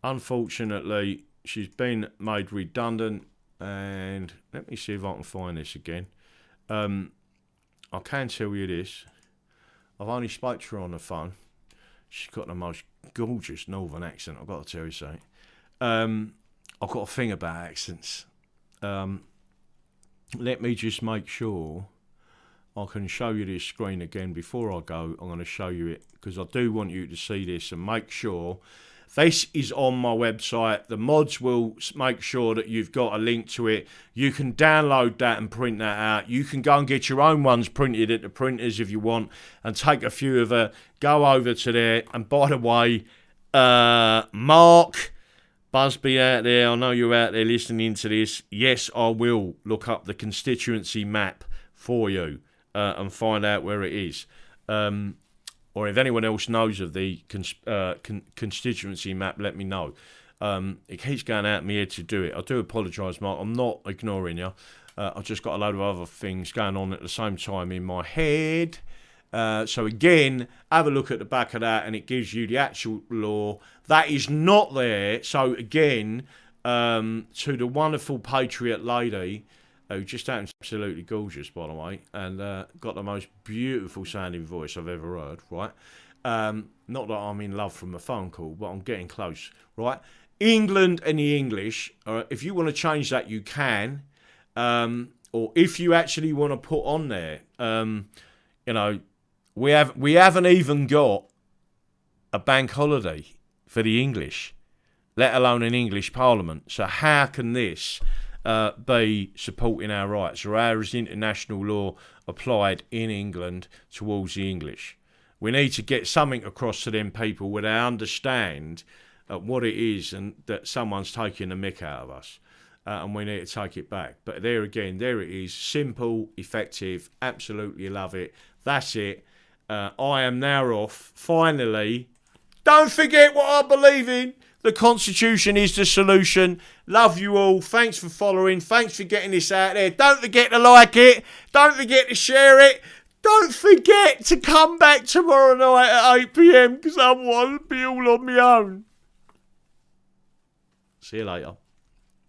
unfortunately, she's been made redundant. And let me see if I can find this again. I can tell you this. I've only spoke to her on the phone. She's got the most gorgeous northern accent, I've got to tell you something. I've got a thing about accents. Let me just make sure I can show you this screen again before I go. I'm going to show you it because I do want you to see this and make sure. This is on my website. The mods will make sure that you've got a link to it. You can download that and print that out. You can go and get your own ones printed at the printers if you want and take a few of her. Go over to there. And by the way, Mark Busby out there, I know you're out there listening to this. Yes, I will look up the constituency map for you and find out where it is. Or if anyone else knows of the constituency map, let me know. It keeps going out of my head to do it. I do apologise, Mark. I'm not ignoring you. I've just got a load of other things going on at the same time in my head. So again, have a look at the back of that and it gives you the actual law. That is not there. So again, to the wonderful patriot lady, who just sounds absolutely gorgeous, by the way, and got the most beautiful sounding voice I've ever heard, right? Not that I'm in love from a phone call, but I'm getting close, right? England and the English, if you want to change that, you can. Or if you actually want to put on there, you know, we haven't even got a bank holiday for the English, let alone an English Parliament. So how can this be supporting our rights, or how is international law applied in England towards the English? We need to get something across to them people where they understand what it is and that someone's taking the mick out of us, and we need to take it back. But there again, there it is, simple, effective, absolutely love it. That's it. I am now off. Finally, don't forget what I believe in. The Constitution is the solution. Love you all. Thanks for following. Thanks for getting this out there. Don't forget to like it. Don't forget to share it. Don't forget to come back tomorrow night at 8 p.m. because otherwise I'll be all on my own. See you later.